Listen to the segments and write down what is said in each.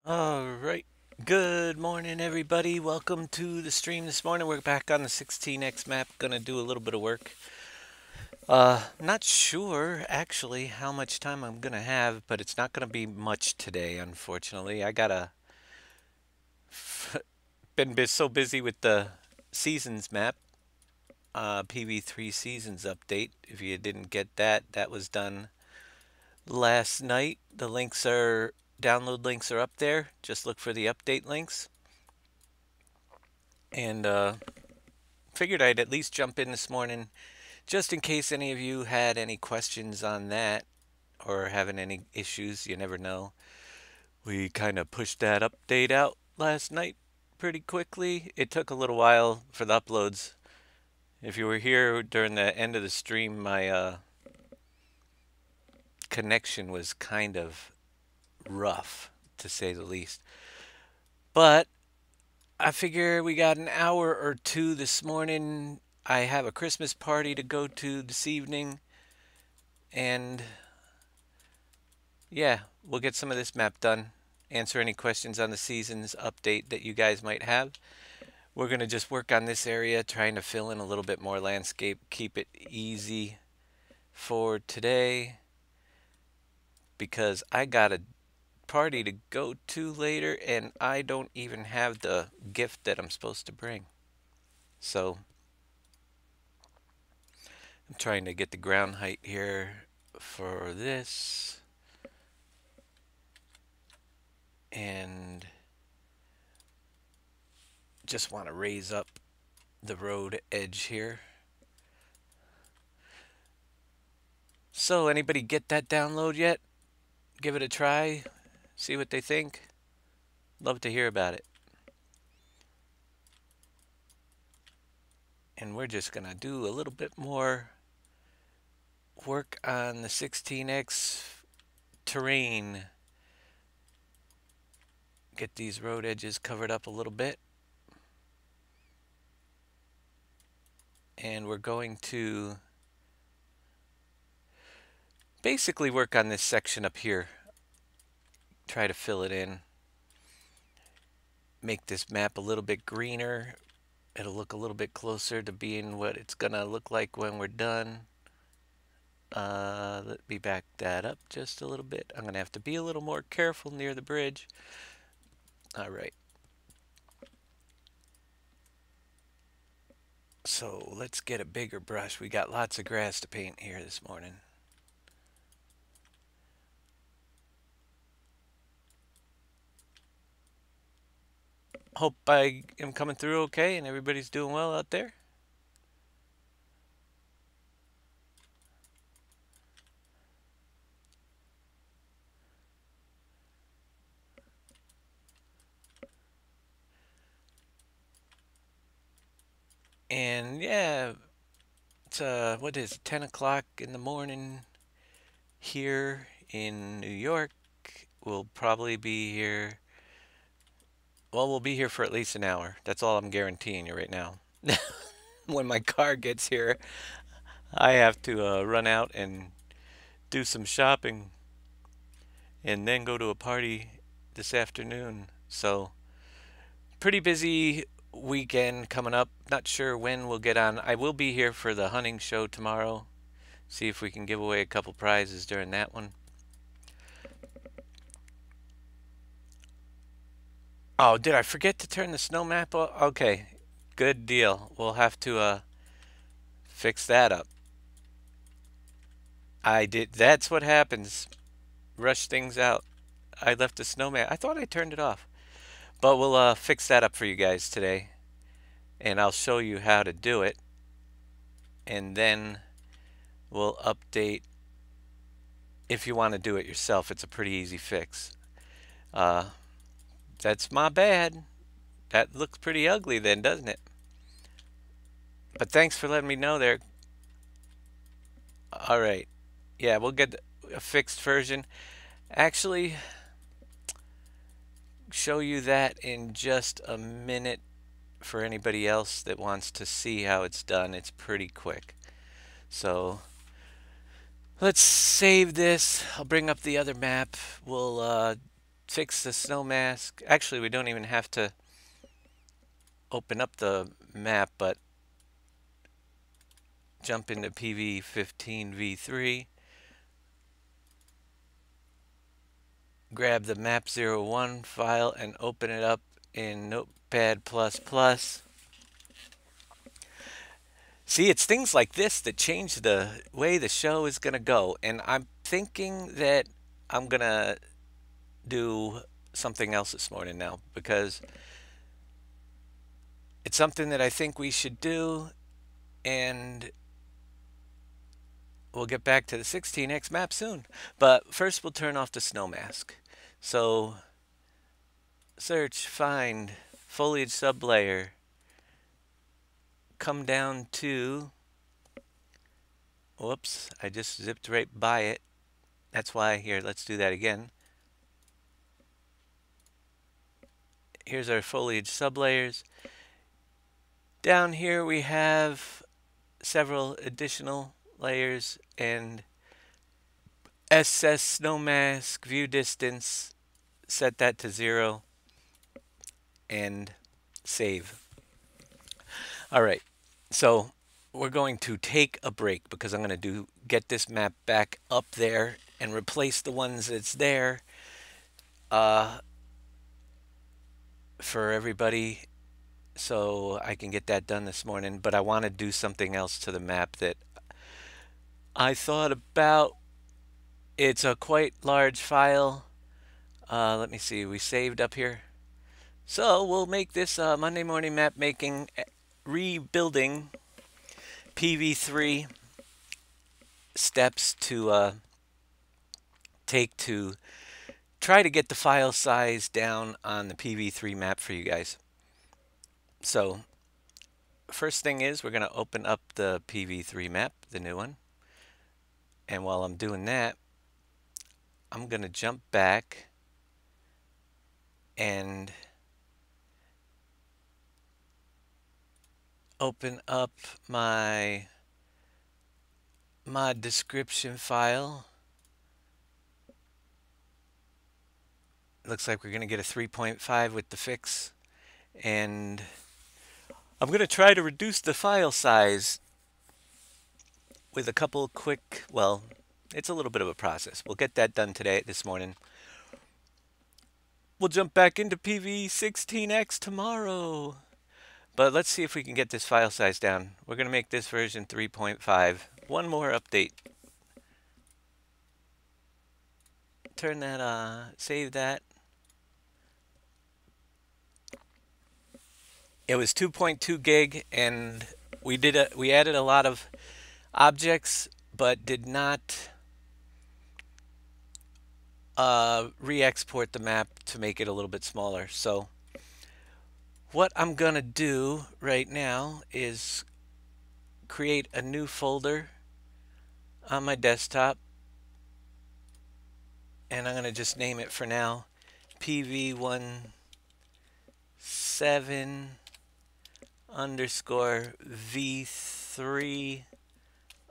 All right. Good morning, everybody. Welcome to the stream this morning. We're back on the 16X map. Gonna do a little bit of work. Not sure actually how much time I'm gonna have, but it's not gonna be much today, unfortunately. I gotta been so busy with the seasons map, PV3 seasons update. If you didn't get that, that was done last night. The links are download links are up there. Just look for the update links. And figured I'd at least jump in this morning just in case any of you had any questions on that or having any issues. You never know. We kind of pushed that update out last night pretty quickly. It took a little while for the uploads. If you were here during the end of the stream, my connection was kind of rough, to say the least. But I figure we got an hour or two this morning. I have a Christmas party to go to this evening, and yeah, we'll get some of this map done. Answer any questions on the seasons update that you guys might have. We're going to just work on this area, trying to fill in a little bit more landscape, keep it easy for today, because I got a party to go to later, and I don't even have the gift that I'm supposed to bring. So I'm trying to get the ground height here for this. And just want to raise up the road edge here. So anybody get that download yet? Give it a try. See what they think. Love to hear about it. And we're just going to do a little bit more work on the 16X terrain. Get these road edges covered up a little bit. And we're going to basically work on this section up here. Try to fill it in. Make this map a little bit greener. It'll look a little bit closer to being what it's going to look like when we're done. Let me back that up just a little bit. I'm going to have to be a little more careful near the bridge. All right. So let's get a bigger brush. We got lots of grass to paint here this morning. Hope I am coming through okay and everybody's doing well out there. And yeah, it's what is it, 10 o'clock in the morning here in New York. We'll probably be here. Well, we'll be here for at least an hour. That's all I'm guaranteeing you right now. When my car gets here, I have to run out and do some shopping and then go to a party this afternoon. So, pretty busy weekend coming up. Not sure when we'll get on. I will be here for the hunting show tomorrow. See if we can give away a couple prizes during that one. Oh, did I forget to turn the snow map on? Okay, good deal. We'll have to fix that up. I did. That's what happens. Rush things out. I left the snow map. I thought I turned it off. But we'll fix that up for you guys today. And I'll show you how to do it. And then we'll update. If you want to do it yourself, it's a pretty easy fix. Uh, that's my bad. That looks pretty ugly then, doesn't it? But thanks for letting me know there. All right. Yeah, we'll get a fixed version. Actually, show you that in just a minute for anybody else that wants to see how it's done. It's pretty quick. So let's save this. I'll bring up the other map. We'll fix the snow mask. Actually, we don't even have to open up the map, but jump into PV15v3, grab the map01 file and open it up in Notepad++. See, it's things like this that change the way the show is going to go. And I'm thinking that I'm going to do something else this morning now, because it's something that I think we should do, and we'll get back to the 16x map soon. But first we'll turn off the snow mask. So search, find, foliage sublayer, come down to, whoops, I just zipped right by it. That's why, here, let's do that again. Here's our foliage sublayers. Down here we have several additional layers, and SS snow mask, view distance, set that to 0, and save. All right, so we're going to take a break because I'm going to get this map back up there and replace the ones that's there for everybody, so I can get that done this morning. But I want to do something else to the map that I thought about. It's a quite large file. Let me see, we saved up here. So we'll make this Monday morning map making, rebuilding PV3 steps to take to try to get the file size down on the PV3 map for you guys. So first thing is, we're going to open up the PV3 map, the new one. And while I'm doing that, I'm going to jump back and open up my mod description file. Looks like we're going to get a 3.5 with the fix. And I'm going to try to reduce the file size with a couple quick, well, it's a little bit of a process. We'll get that done this morning. We'll jump back into PV16X tomorrow. But let's see if we can get this file size down. We're going to make this version 3.5. One more update. Turn that, save that. It was 2.2 gig, and we added a lot of objects, but did not re-export the map to make it a little bit smaller. So what I'm gonna do right now is create a new folder on my desktop, and I'm gonna just name it for now PV17 underscore V3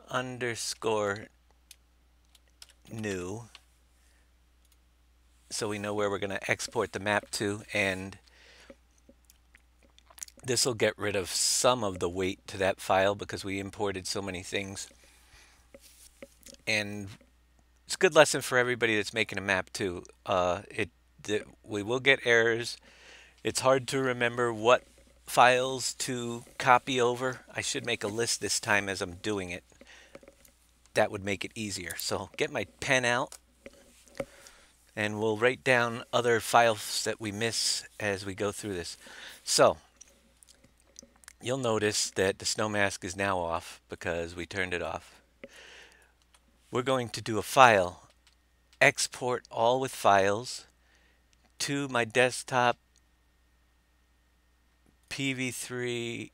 underscore new, so we know where we're going to export the map to, and this will get rid of some of the weight to that file because we imported so many things. And it's a good lesson for everybody that's making a map too. We will get errors. It's hard to remember what files to copy over. I should make a list this time as I'm doing it. That would make it easier. So get my pen out, and we'll write down other files that we miss as we go through this. So you'll notice that the snow mask is now off because we turned it off. We're going to do a file, export all with files to my desktop PV3,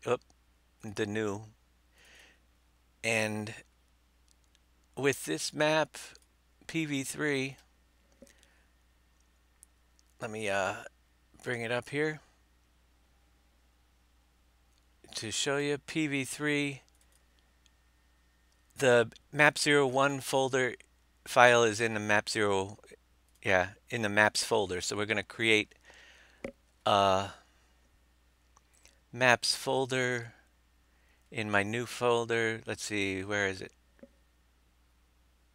the new. And with this map, PV3, let me bring it up here to show you PV3. The map01 folder file is in the map0 Yeah, in the maps folder. So we're going to create a maps folder in my new folder. Let's see, where is it?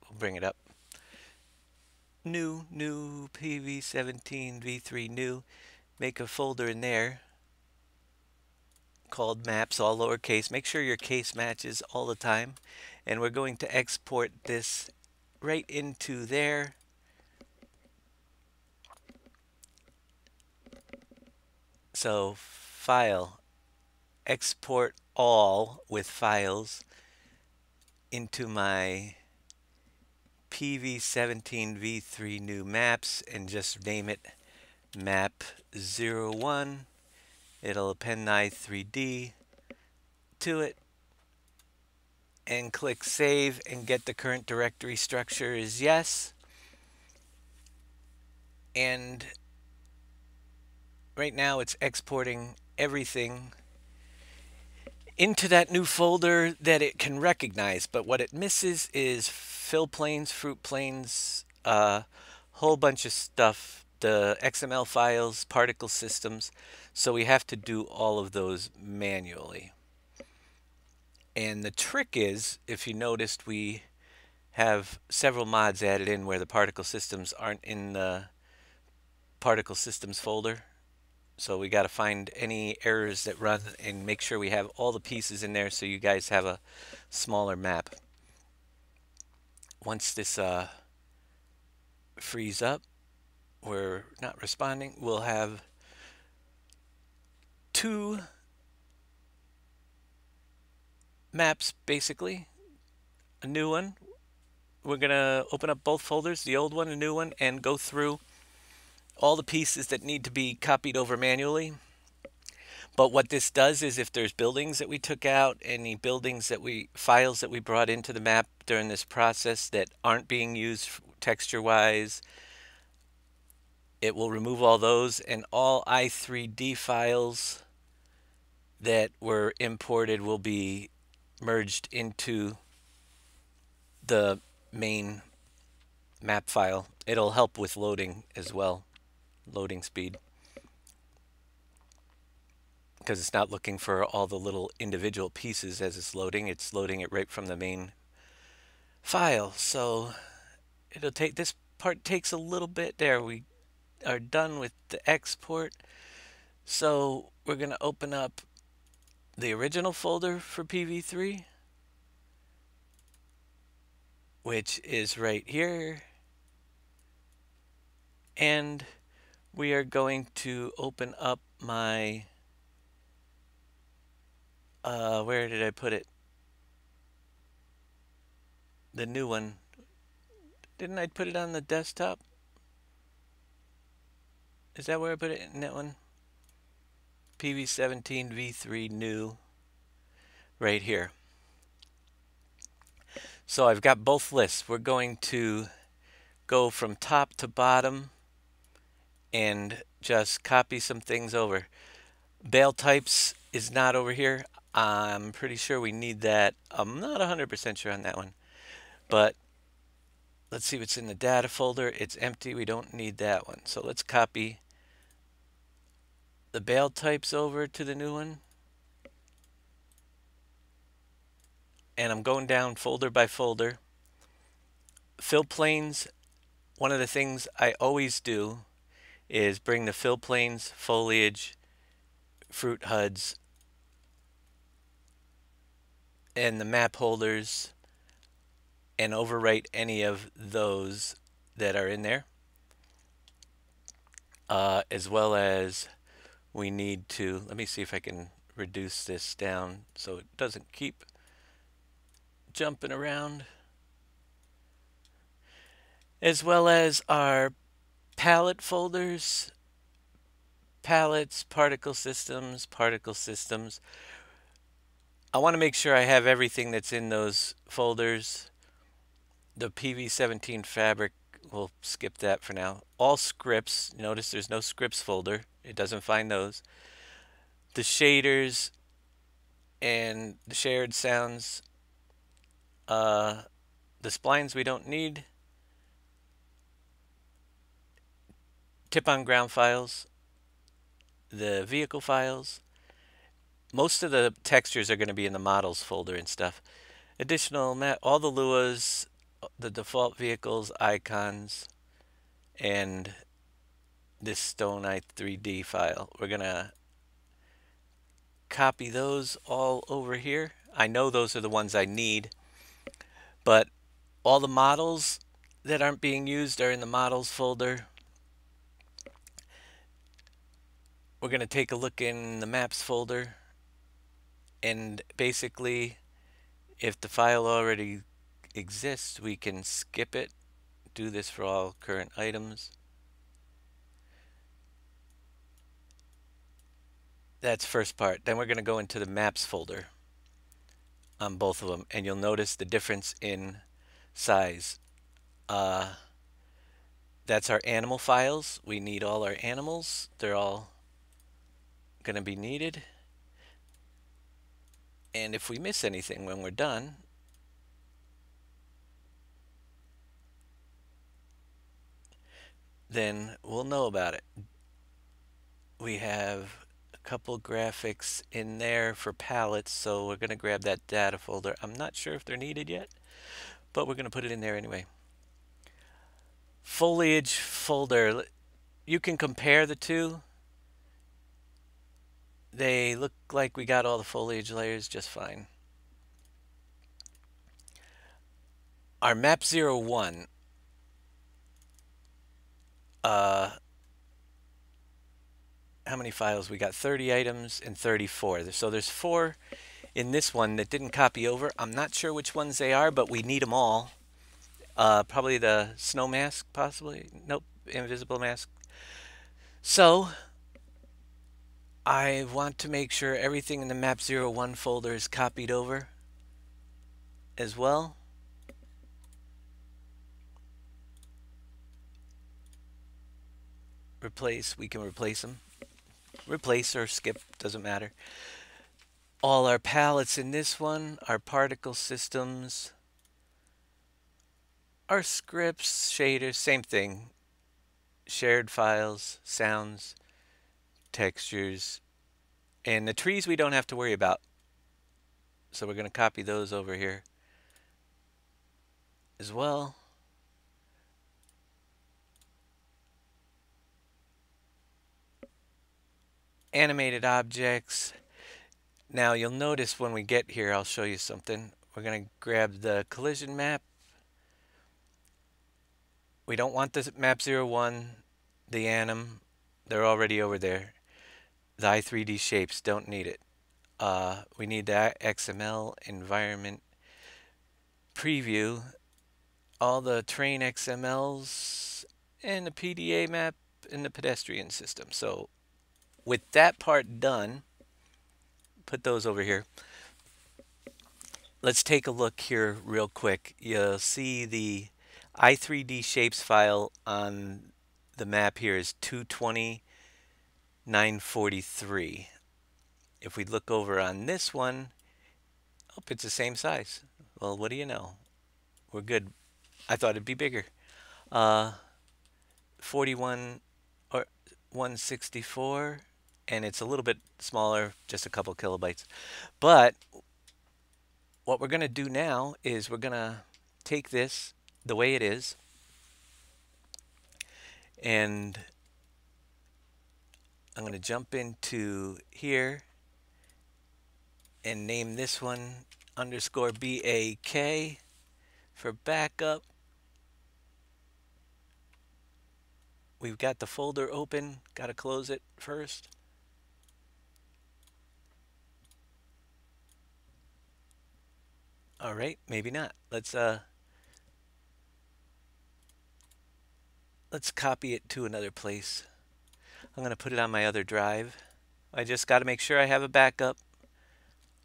We'll bring it up. New PV17 V3 new. Make a folder in there called maps, all lowercase. Make sure your case matches all the time. And we're going to export this right into there. So file, export all with files into my PV17 V3 new maps and just name it map 01. It'll append i3D to it and click save and get the current directory structure is yes. And right now it's exporting everything into that new folder that it can recognize, but what it misses is fill planes, fruit planes, a whole bunch of stuff, the XML files, particle systems, so we have to do all of those manually. And the trick is, if you noticed, we have several mods added in where the particle systems aren't in the particle systems folder. So we got to find any errors that run and make sure we have all the pieces in there so you guys have a smaller map. Once this frees up, we're not responding, we'll have two maps basically. A new one. We're going to open up both folders, the old one and new one, and go through all the pieces that need to be copied over manually. But what this does is if there's buildings that we took out, any buildings that files that we brought into the map during this process that aren't being used texture-wise, it will remove all those, and all i3D files that were imported will be merged into the main map file. It'll help with loading as well, loading speed, because it's not looking for all the little individual pieces as it's loading it right from the main file. So it'll take, this part takes a little bit. There, we are done with the export. So we're going to open up the original folder for PV3, which is right here, and we are going to open up my where did I put it? The new one. Didn't I put it on the desktop? Is that where I put it? In that one? PV17 V3 new, right here. So I've got both lists. We're going to go from top to bottom and just copy some things over. Bale types is not over here. I'm pretty sure we need that. I'm not 100% sure on that one. But let's see what's in the data folder. It's empty. We don't need that one. So let's copy the bale types over to the new one. And I'm going down folder by folder. Fill planes, one of the things I always do is bring the fill planes, foliage, fruit HUDs, and the map holders and overwrite any of those that are in there. As well as we need to, let me see if I can reduce this down so it doesn't keep jumping around. As well as our palette folders, palettes, particle systems. I want to make sure I have everything that's in those folders. The PV17 fabric, we'll skip that for now. All scripts, notice there's no scripts folder. It doesn't find those. The shaders and the shared sounds. The splines we don't need. tip on ground files, the vehicle files. Most of the textures are going to be in the models folder and stuff. Additional map, all the Luas, the default vehicles, icons, and this Stone Eye 3D file. We're going to copy those all over here. I know those are the ones I need, but all the models that aren't being used are in the models folder. We're going to take a look in the maps folder, and basically if the file already exists, we can skip it. Do this for all current items. That's first part. Then we're going to go into the maps folder on both of them, and you'll notice the difference in size. That's our animal files. We need all our animals. They're all going to be needed. And if we miss anything when we're done, then we'll know about it. We have a couple graphics in there for palettes, so we're going to grab that data folder. I'm not sure if they're needed yet, but we're going to put it in there anyway. Foliage folder. You can compare the two. They look like we got all the foliage layers just fine. Our map 01, how many files? We got 30 items and 34. So there's 4 in this one that didn't copy over. I'm not sure which ones they are, but we need them all. Probably the snow mask, possibly. Nope, invisible mask. So I want to make sure everything in the map 01 folder is copied over as well. Replace, we can replace them. Replace or skip, doesn't matter. All our palettes in this one, our particle systems, our scripts, shaders, same thing. Shared files, sounds, textures, and the trees we don't have to worry about. So we're going to copy those over here as well. Animated objects. Now you'll notice when we get here, I'll show you something. We're going to grab the collision map. We don't want the map 01, the anim. They're already over there. The i3D shapes, don't need it. We need the XML environment preview, all the train XMLs, and the PDA map and the pedestrian system. So with that part done, put those over here. Let's take a look here real quick. You'll see the i3D shapes file on the map here is 220,943. If we look over on this one, oh, it's the same size. Well, what do you know? We're good. I thought it'd be bigger. 41 or 164, and it's a little bit smaller, just a couple kilobytes. But what we're going to do now is we're going to take this the way it is, and I'm going to jump into here and name this one underscore BAK for backup. We've got the folder open, got to close it first. All right, maybe not. Let's copy it to another place. I'm going to put it on my other drive. I just got to make sure I have a backup.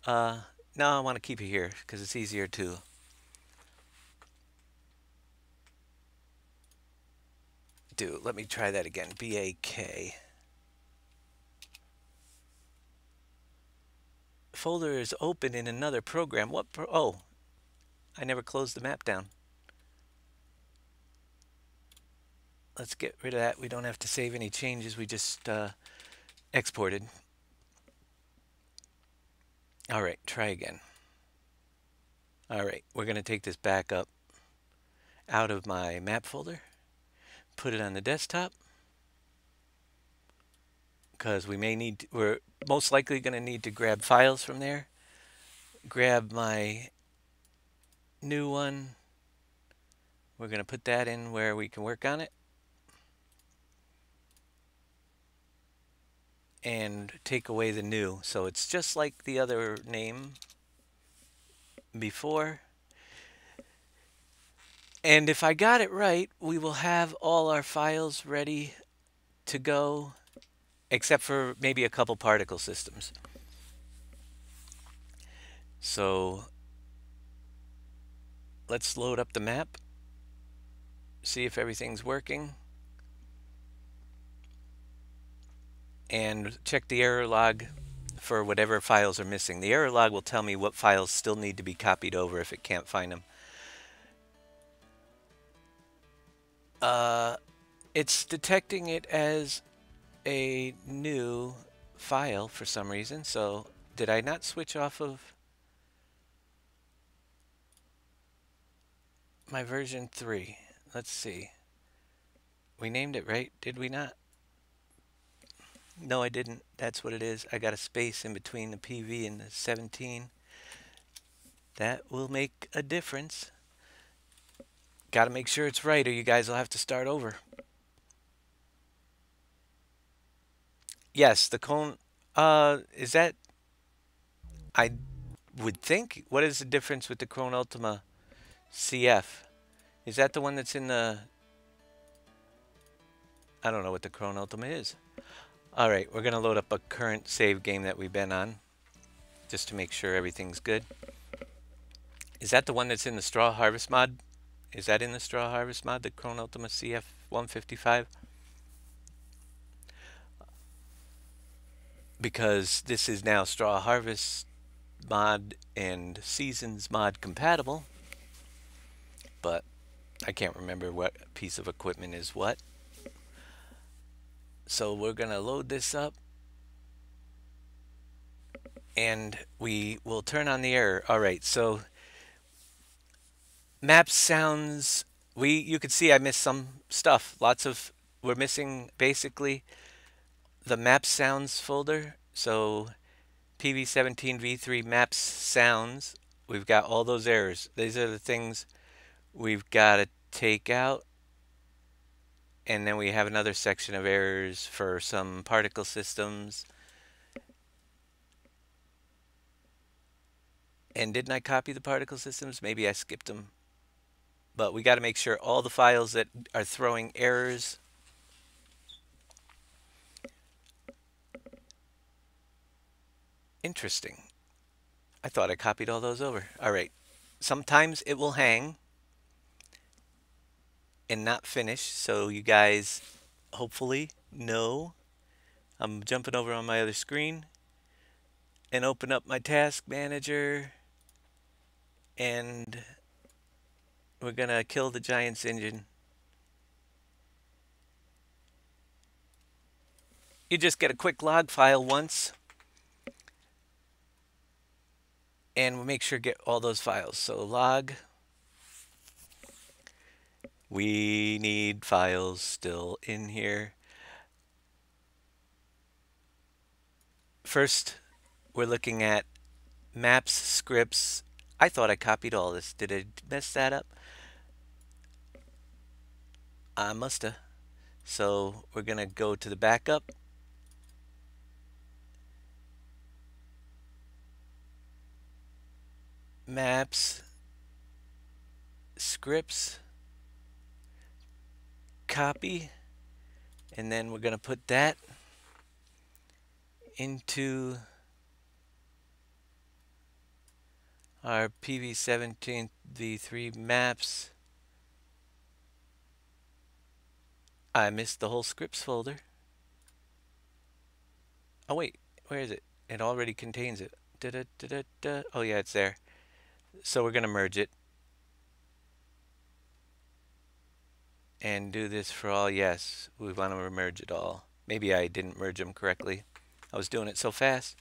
No, I want to keep it here because it's easier to do. Let me try that again. BAK. Folder is open in another program. What oh, I never closed the map down. Let's get rid of that. We don't have to save any changes. We just exported. All right, try again. All right, we're going to take this back up out of my map folder, put it on the desktop, because we're most likely going to need to grab files from there. Grab my new one. We're going to put that in where we can work on it. And take away the new. So it's just like the other name before. And if I got it right, we will have all our files ready to go, except for maybe a couple particle systems. So let's load up the map, see if everything's working, and check the error log for whatever files are missing. The error log will tell me what files still need to be copied over if it can't find them. It's detecting it as a new file for some reason. So did I not switch off of my version 3? Let's see. We named it right, did we not? No, I didn't. That's what it is. I got a space in between the PV and the 17. That will make a difference. Got to make sure it's right or you guys will have to start over. Yes, the cone, is that, I would think, what is the difference with the Krone Ultima CF? Is that the one that's in the, I don't know what the Krone Ultima is. All right, we're gonna load up a current save game that we've been on, just to make sure everything's good. Is that the one that's in the Straw Harvest mod? Is that in the Straw Harvest mod, the Krone Ultima CF 155? Because this is now Straw Harvest mod and Seasons mod compatible, but I can't remember what piece of equipment is what. So we're gonna load this up and we will turn on the error. All right, so map sounds, you could see I missed some stuff. We're missing basically the map sounds folder. So PV17v3 maps sounds, we've got all those errors. These are the things we've got to take out. And then we have another section of errors for some particle systems. And didn't I copy the particle systems? Maybe I skipped them. But we got to make sure all the files that are throwing errors interesting. I thought I copied all those over. All right. Sometimes it will hang and not finish. So you guys hopefully know. I'm jumping over on my other screen and open up my task manager. And we're going to kill the Giants engine. You just get a quick log file once. And we'll make sure to get all those files. So log. We need files still in here. First, we're looking at maps, scripts. I thought I copied all this. Did I mess that up? I musta. So we're going to go to the backup. Maps, scripts, copy, and then we're going to put that into our PV17v3 maps. I missed the whole scripts folder. Oh wait, where is it? It already contains it. Oh yeah, it's there. So we're going to merge it. and do this for all. Yes, we want to merge it all. Maybe I didn't merge them correctly. I was doing it so fast.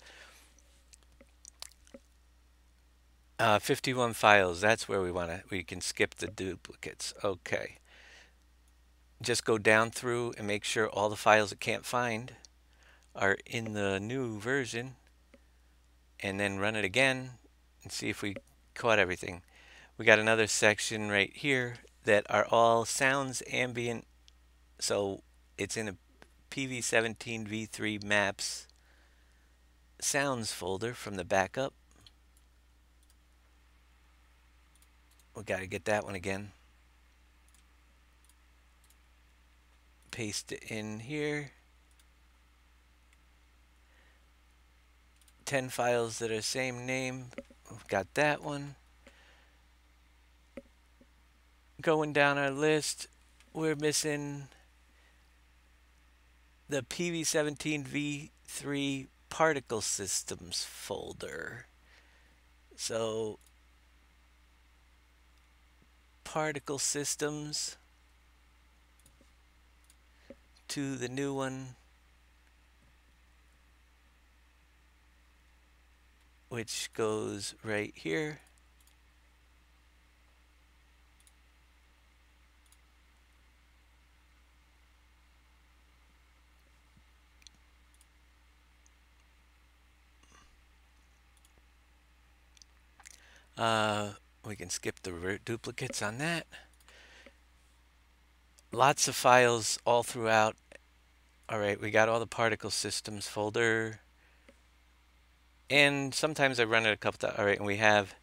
51 files, that's where we can skip the duplicates. Okay. Just go down through and make sure all the files it can't find are in the new version, and then run it again and see if we caught everything. We got another section right here that are all sounds ambient, so it's in a PV17 V3 maps sounds folder from the backup. We got to get that one again. Paste it in here. 10 files that are same name. We've got that one. Going down our list, we're missing the PV17 V3 particle systems folder. So particle systems to the new one, which goes right here. We can skip the duplicates on that. Lots of files all throughout. All right, we got all the particle systems folder. And sometimes I run it a couple times. All right, and we have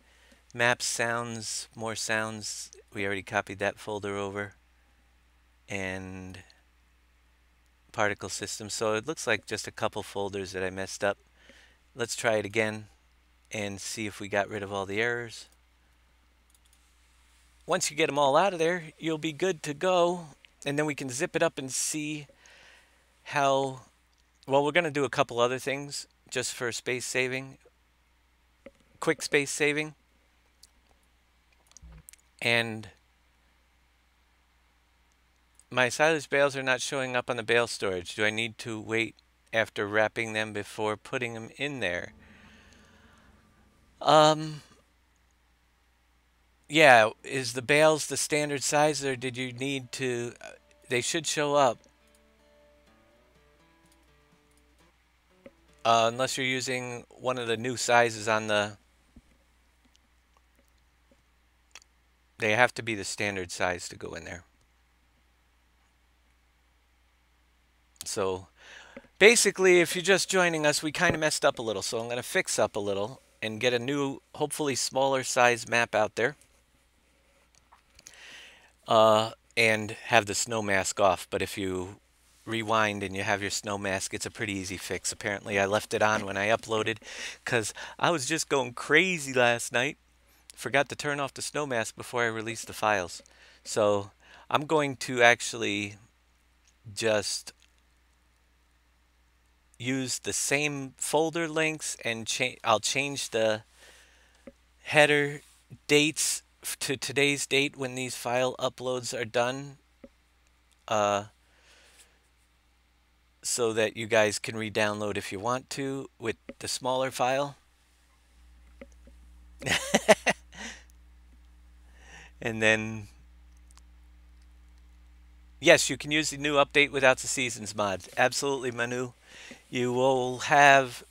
maps, sounds, more sounds. We already copied that folder over. And particle systems. So it looks like just a couple folders that I messed up. Let's try it again and see if we got rid of all the errors. Once you get them all out of there, you'll be good to go. And then we can zip it up and see how, well, we're going to do a couple other things just for space saving, quick space saving. And my silage bales are not showing up on the bale storage. Do I need to wait after wrapping them before putting them in there? Yeah, is the bales the standard size, or did you need to, they should show up. Unless you're using one of the new sizes on the, they have to be the standard size to go in there. So basically, if you're just joining us, we kind of messed up a little. So I'm going to fix up a little and get a new, hopefully smaller size map out there. And have the snow mask off. But if you rewind and you have your snow mask, it's a pretty easy fix. Apparently I left it on when I uploaded because I was just going crazy last night. Forgot to turn off the snow mask before I released the files. So I'm going to actually just use the same folder links and I'll change the header dates to today's date when these file uploads are done, so that you guys can re-download if you want to with the smaller file. And then, yes, you can use the new update without the seasons mod. Absolutely, Manu. You will have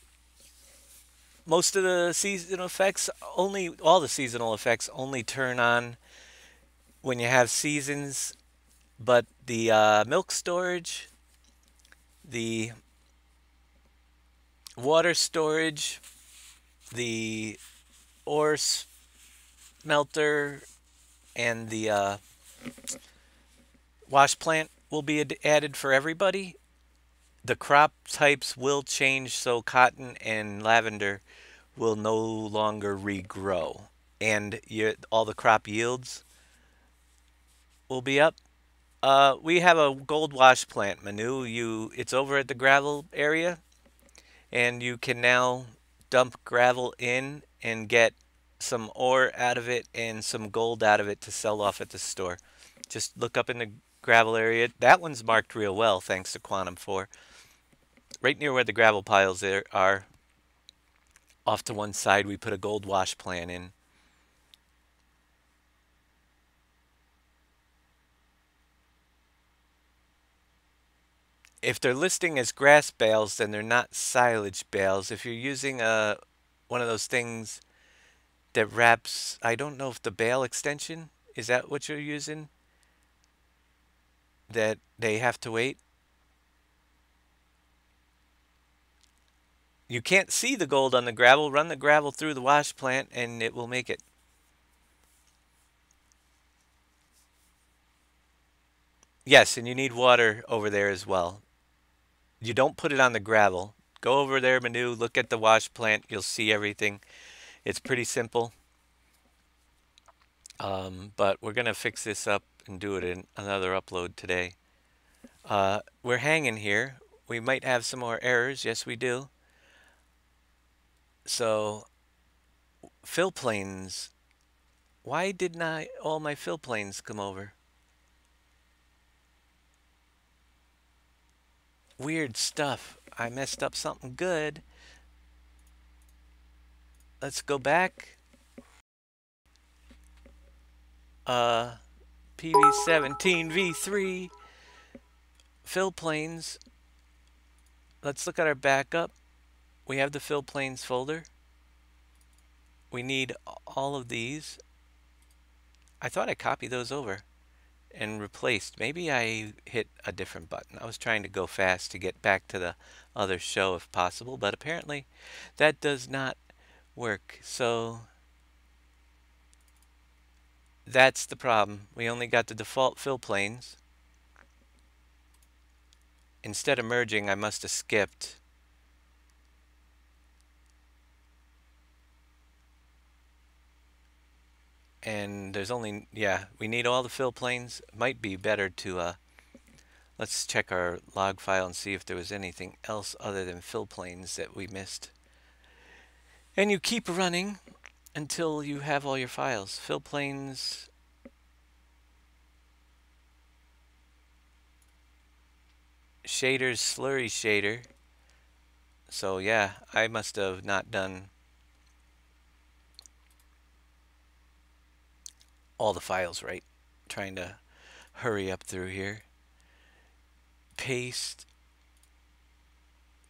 most of the seasonal effects, all the seasonal effects only turn on when you have seasons, but the milk storage, the water storage, the ore smelter, and the wash plant will be added for everybody. The crop types will change, so cotton and lavender will no longer regrow, and all the crop yields will be up. We have a gold wash plant, Manu. It's over at the gravel area, and you can now dump gravel in and get some ore out of it and some gold out of it to sell off at the store. Just look up in the gravel area. That one's marked real well, thanks to Quantum 4. Right near where the gravel piles there are, off to one side, we put a gold wash plan in. If they're listing as grass bales, then they're not silage bales. If you're using one of those things that wraps, I don't know if the bale extension, is that what you're using? That they have to wait? You can't see the gold on the gravel. Run the gravel through the wash plant and it will make it. Yes, and you need water over there as well. You don't put it on the gravel. Go over there, Manu, look at the wash plant. You'll see everything. It's pretty simple. But we're going to fix this up and do it in another upload today. We're hanging here. We might have some more errors. Yes, we do. So, fill planes. Why didn't all my fill planes come over? Weird stuff. I messed up something good. Let's go back. PV17 V3 fill planes. Let's look at our backup. We have the fill planes folder. We need all of these. I thought I copied those over and replaced. Maybe I hit a different button. I was trying to go fast to get back to the other show if possible, but apparently that does not work. So that's the problem. We only got the default fill planes. Instead of merging, I must have skipped. And there's only, yeah, we need all the fill planes. Might be better to, let's check our log file and see if there was anything else other than fill planes that we missed. And you keep running until you have all your files. Fill planes. Shaders, slurry shader. So yeah, I must have not done all the files right. Trying to hurry up through here. Paste.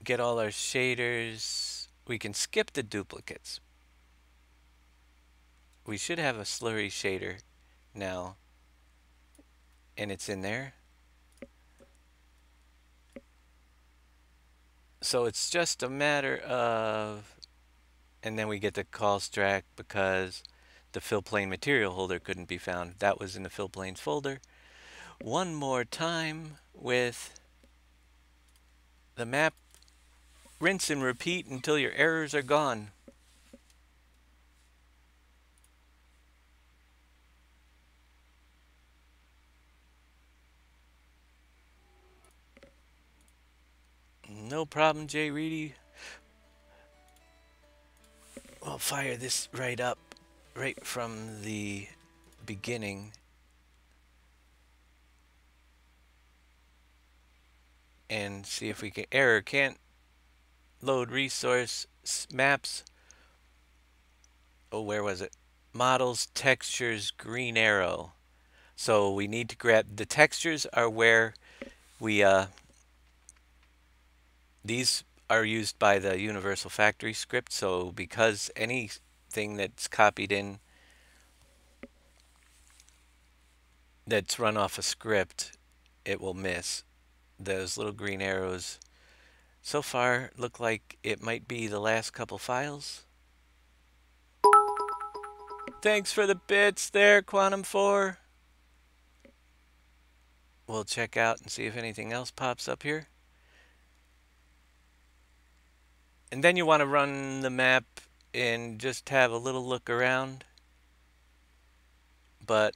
Get all our shaders. We can skip the duplicates. We should have a slurry shader now. And it's in there. So it's just a matter of, and then we get the call stack because the fill plane material holder couldn't be found. That was in the fill planes folder. One more time with the map. Rinse and repeat until your errors are gone. No problem, Jay Reedy. We'll fire this right up, right from the beginning. And see if we can, error, can't load resource maps. Oh, where was it? Models, textures, green arrow. So we need to grab, the textures are where we, these are used by the Universal Factory script. So because anything that's copied in that's run off a script, it will miss. Those little green arrows so far look like it might be the last couple files. Thanks for the bits there, Quantum 4. We'll check out and see if anything else pops up here. And then you want to run the map and just have a little look around. But,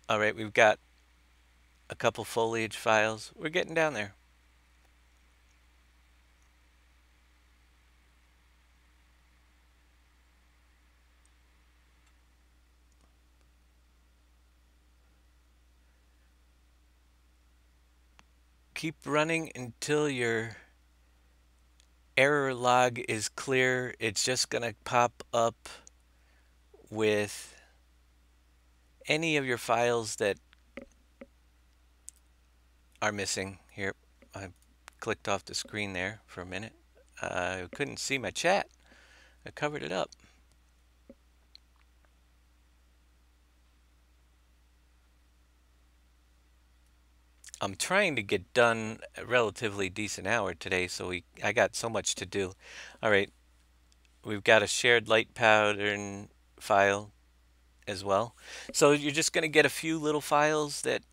alright, we've got a couple foliage files. We're getting down there. keep running until your error log is clear. It's just going to pop up with any of your files that are missing. Here, I clicked off the screen there for a minute. I couldn't see my chat. I covered it up. I'm trying to get done a relatively decent hour today, so I got so much to do. All right, we've got a shared light pattern file as well. So you're just going to get a few little files that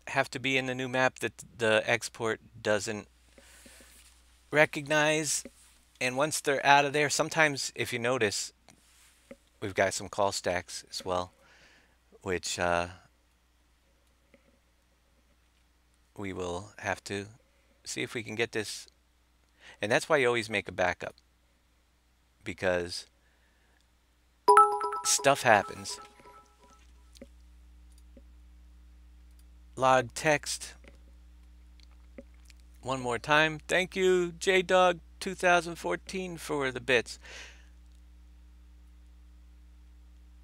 have to be in the new map that the export doesn't recognize. And once they're out of there, sometimes if you notice, we've got some call stacks as well, which we will have to see if we can get this. And that's why you always make a backup, because stuff happens. Log text one more time. Thank you, JDog2014, for the bits.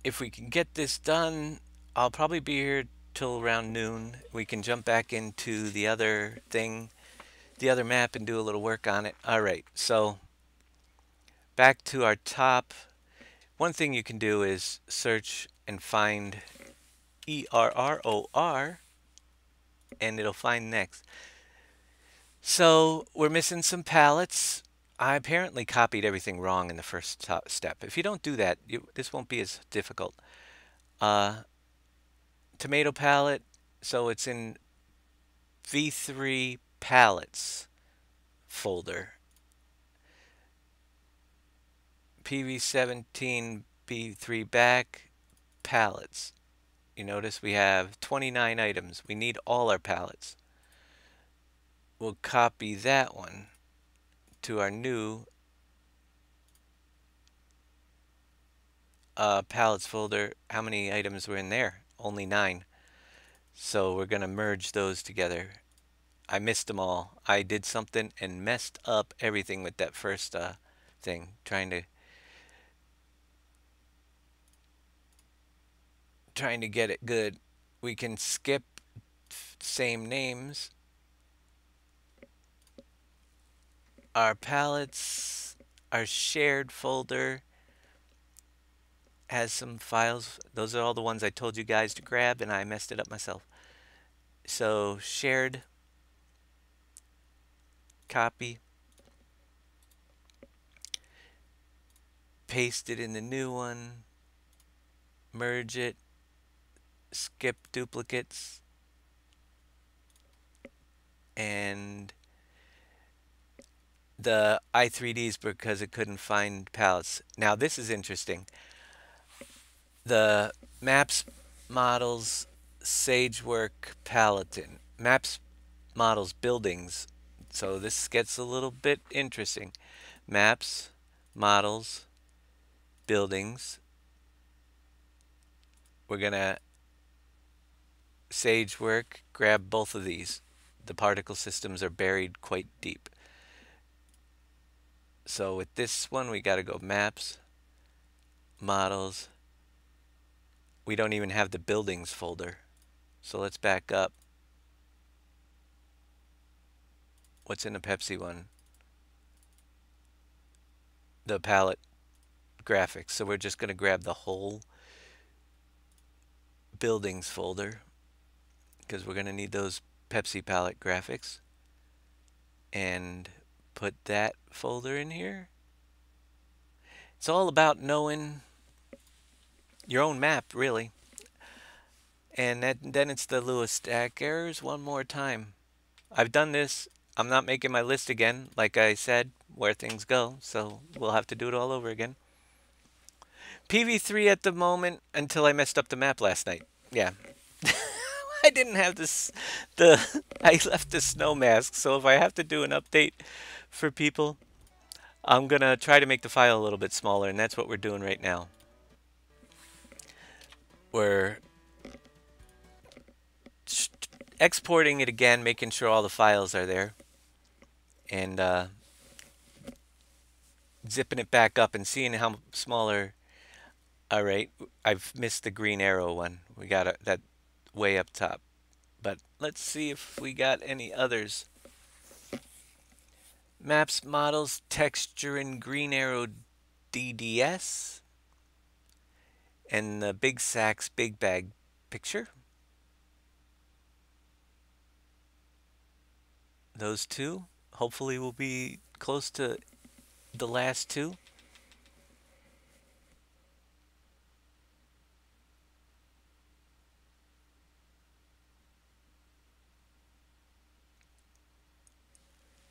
If we can get this done, I'll probably be here till around noon. We can jump back into the other thing, the other map, and do a little work on it. All right, so back to our top. One thing you can do is search and find ERROR, and it'll find next. So we're missing some pallets. I apparently copied everything wrong in the first step. If you don't do that, this won't be as difficult. Tomato pallet, so it's in V3 pallets folder. PV17 B3 back pallets. You notice we have 29 items. We need all our pallets. We'll copy that one to our new pallets folder. How many items were in there? Only 9. So we're going to merge those together. I missed them all. I did something and messed up everything with that first thing, trying to get it good. We can skip same names. Our palettes, our shared folder has some files. Those are all the ones I told you guys to grab, and I messed it up myself. So shared, copy, paste it in the new one, merge it, skip duplicates, and the i3Ds because it couldn't find pallets. Now this is interesting. The maps models Sagework Paladin. Maps models buildings. So this gets a little bit interesting. Maps models buildings. We're gonna Sagework, grab both of these. The particle systems are buried quite deep. So with this one we gotta go maps, models. We don't even have the buildings folder. So let's back up. What's in the Pepsi one? The palette graphics. So we're just going to grab the whole buildings folder because we're going to need those Pepsi palette graphics, and put that folder in here. It's all about knowing your own map, really. And then it's the Lewis stack errors one more time. I've done this. I'm not making my list again, like I said, where things go. So we'll have to do it all over again. PV3 at the moment until I messed up the map last night. Yeah. I didn't have I left the snow mask. So if I have to do an update for people, I'm going to try to make the file a little bit smaller. And that's what we're doing right now. We're exporting it again, making sure all the files are there, and zipping it back up and seeing how smaller. All right, I've missed the green arrow one. We got that way up top. But let's see if we got any others. Maps, models, texture, and green arrow DDS. And the Big Sacks Big Bag picture. Those two hopefully will be close to the last two.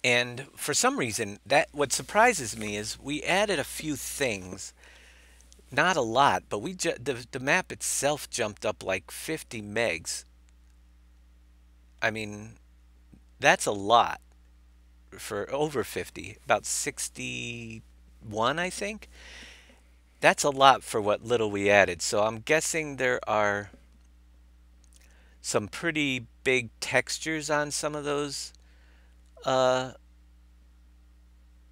And for some reason, that what surprises me is we added a few things, not a lot, but the map itself jumped up like 50 megs. I mean, that's a lot for over 50, about 61, I think. That's a lot for what little we added. So I'm guessing there are some pretty big textures on some of those uh,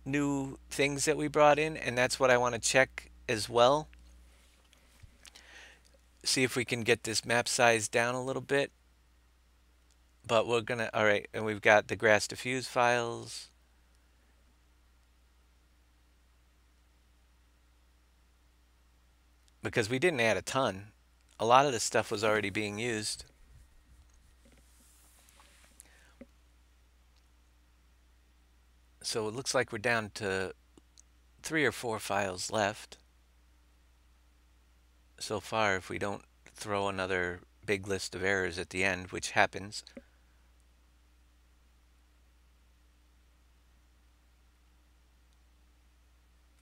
new things that we brought in, and that's what I want to check as well. See if we can get this map size down a little bit. But we're gonna, all right, and we've got the grass diffuse files. Because we didn't add a ton. A lot of this stuff was already being used. So it looks like we're down to 3 or 4 files left. So far, if we don't throw another big list of errors at the end, which happens.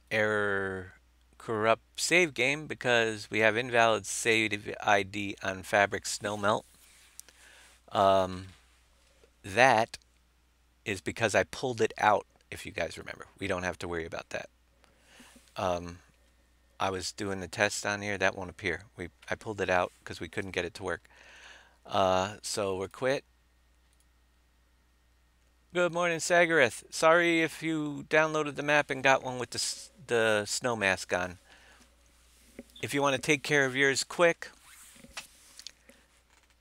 Error corrupt save game because we have invalid save ID on Fabric Snowmelt. That is because I pulled it out, if you guys remember. We don't have to worry about that. I was doing the test on here. That won't appear. I pulled it out because we couldn't get it to work. So we're quit. Good morning, Sagareth. Sorry if you downloaded the map and got one with the snow mask on. If you want to take care of yours quick,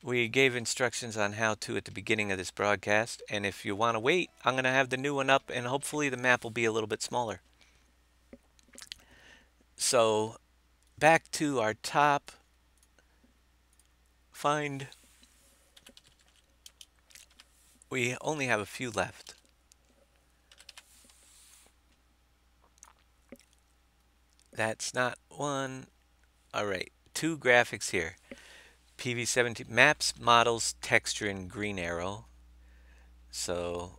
we gave instructions on how to at the beginning of this broadcast. And if you want to wait, I'm going to have the new one up and hopefully the map will be a little bit smaller. So back to our top. Find. We only have a few left. That's not one. All right, 2 graphics here. PV17 maps, models, texture, and green arrow. So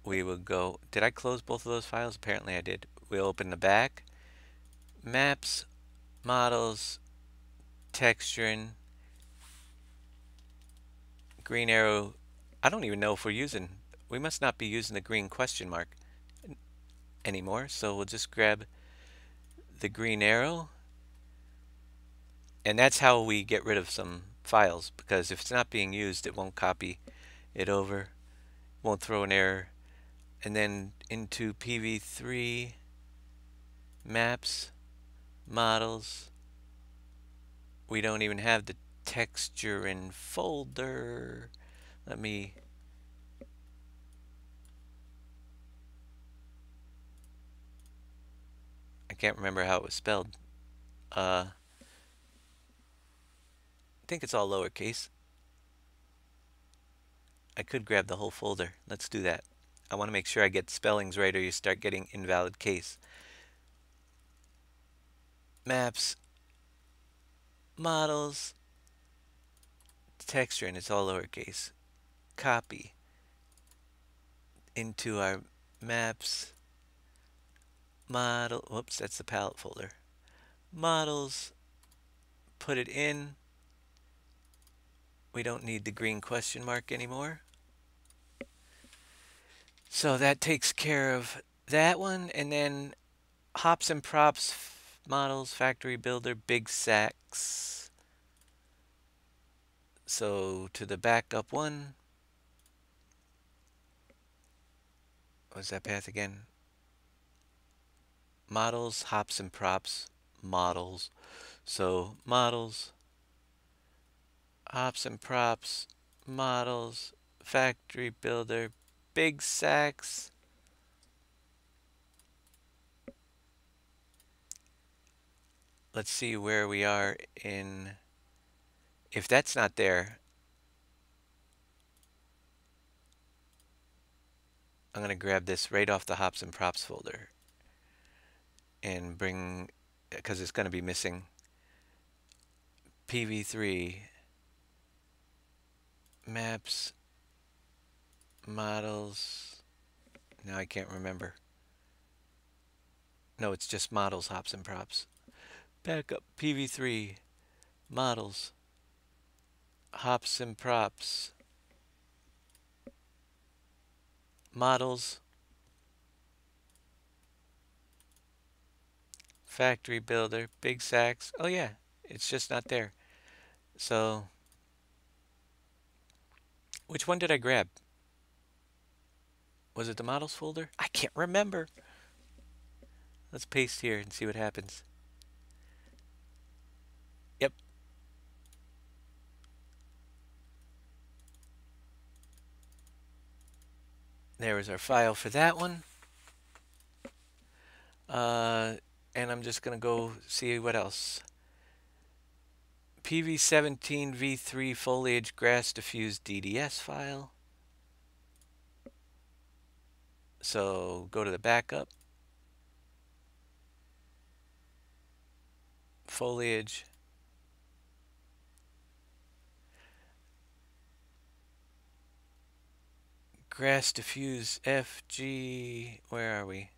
we will go. Did I close both of those files? Apparently I did. We'll open the back. Maps, models, texturing, green arrow. I don't even know if we're using. We must not be using the green question mark anymore. So we'll just grab the green arrow. And that's how we get rid of some files, because if it's not being used, it won't copy it over, won't throw an error. And then into PV3, maps, models. We don't even have the texture in folder. Let me. I can't remember how it was spelled. I think it's all lowercase. I could grab the whole folder. Let's do that. I want to make sure I get spellings right or you start getting invalid case. Maps, models, texture, and it's all lowercase. Copy into our maps, model. Whoops, that's the palette folder. Models, put it in. We don't need the green question mark anymore. So that takes care of that one. And then hops and props, models, factory builder, big sacks. So to the backup one, what's that path again? Models, hops and props, models. So models, hops and props, models, factory builder, big sacks. Let's see where we are in, if that's not there, I'm going to grab this right off the hops and props folder and bring, because it's going to be missing PV3, maps, models. Now I can't remember. No, it's just models, hops and props. Backup PV3, models, hops and props, models, factory builder, big sacks. Oh yeah, it's just not there. So, which one did I grab? Was it the models folder? I can't remember. Let's paste here and see what happens. Yep. There is our file for that one. And I'm just going to go see what else. PV17 V3 foliage grass diffuse DDS file. So go to the backup. Foliage. Grass diffuse FG. Where are we?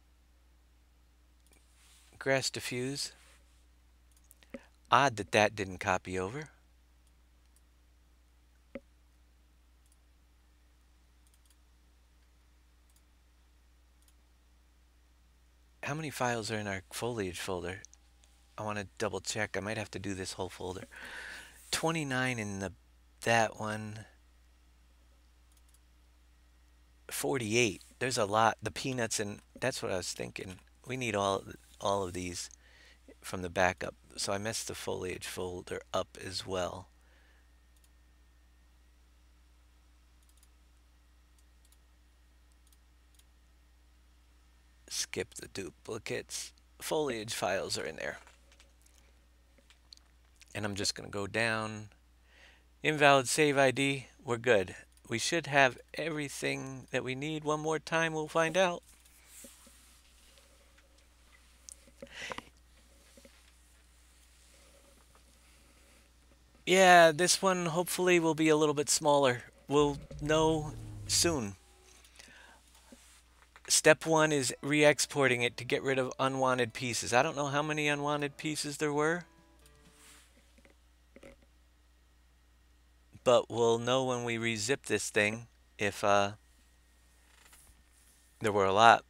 Grass diffuse. Odd that that didn't copy over. How many files are in our foliage folder? I want to double check. I might have to do this whole folder. 29 in that one. 48. There's a lot. The peanuts, and that's what I was thinking. We need all of these from the backup. So I messed the foliage folder up as well. Skip the duplicates. Foliage files are in there. And I'm just going to go down. Invalid save ID. We're good. We should have everything that we need. One more time, we'll find out. Yeah, this one hopefully will be a little bit smaller. We'll know soon. Step one is re-exporting it to get rid of unwanted pieces. I don't know how many unwanted pieces there were, but we'll know when we rezip this thing if there were a lot.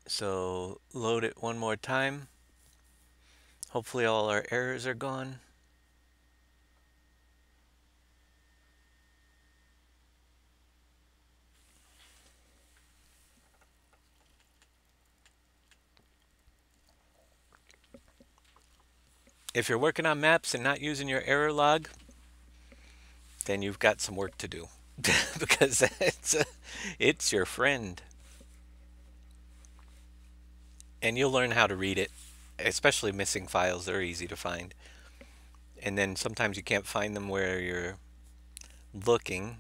So load it one more time. Hopefully all our errors are gone. If you're working on maps and not using your error log, then you've got some work to do because it's your friend. And you'll learn how to read it, especially missing files. They're easy to find. And then sometimes you can't find them where you're looking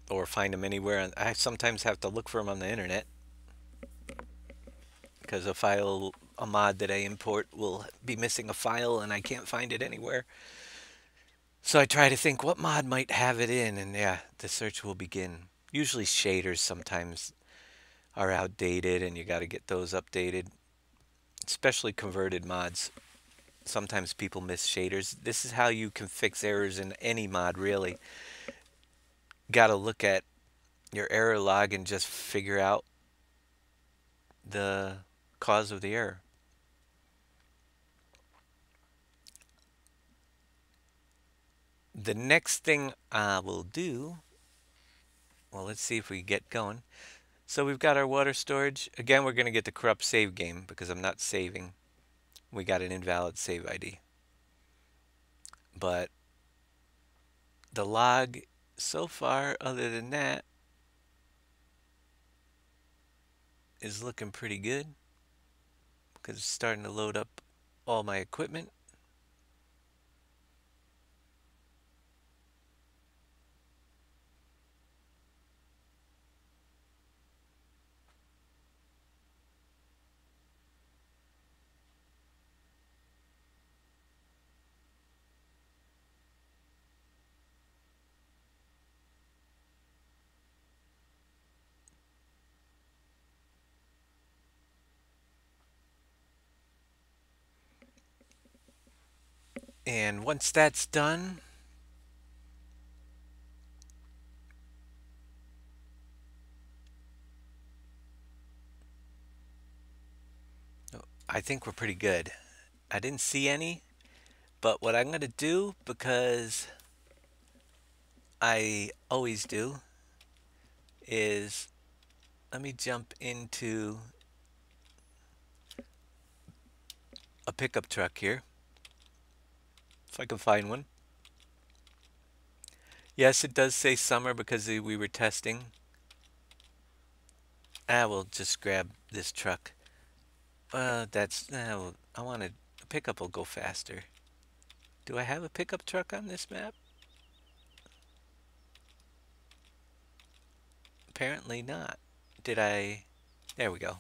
or find them anywhere. I sometimes have to look for them on the internet because a mod that I import will be missing a file and I can't find it anywhere. So I try to think what mod might have it in, and yeah, the search will begin. Usually shaders sometimes are outdated and you got to get those updated, especially converted mods. Sometimes people miss shaders. This is how you can fix errors in any mod, really. Got to look at your error log and just figure out the cause of the error. The next thing I will do, well, let's see if we get going. So we've got our water storage. Again, we're going to get the corrupt save game because I'm not saving. We got an invalid save ID. But the log so far, other than that, is looking pretty good because it's starting to load up all my equipment. And once that's done, I think we're pretty good. I didn't see any, but what I'm going to do, because I always do, is let me jump into a pickup truck here, if I can find one. Yes, it does say summer because we were testing. I will just grab this truck. I wanted a pickup will go faster. Do I have a pickup truck on this map? Apparently not. Did I? There we go.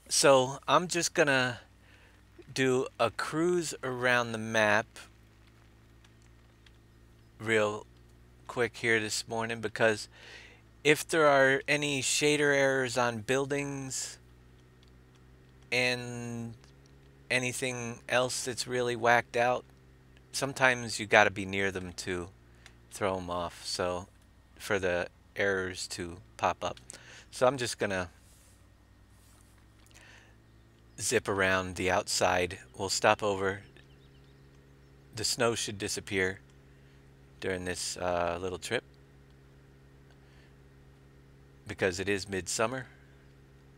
So I'm just gonna do a cruise around the map real quick here this morning because if there are any shader errors on buildings and anything else that's really whacked out, sometimes you got to be near them to throw them off. So for the errors to pop up. So I'm just gonna zip around the outside. We'll stop over. The snow should disappear during this little trip because it is midsummer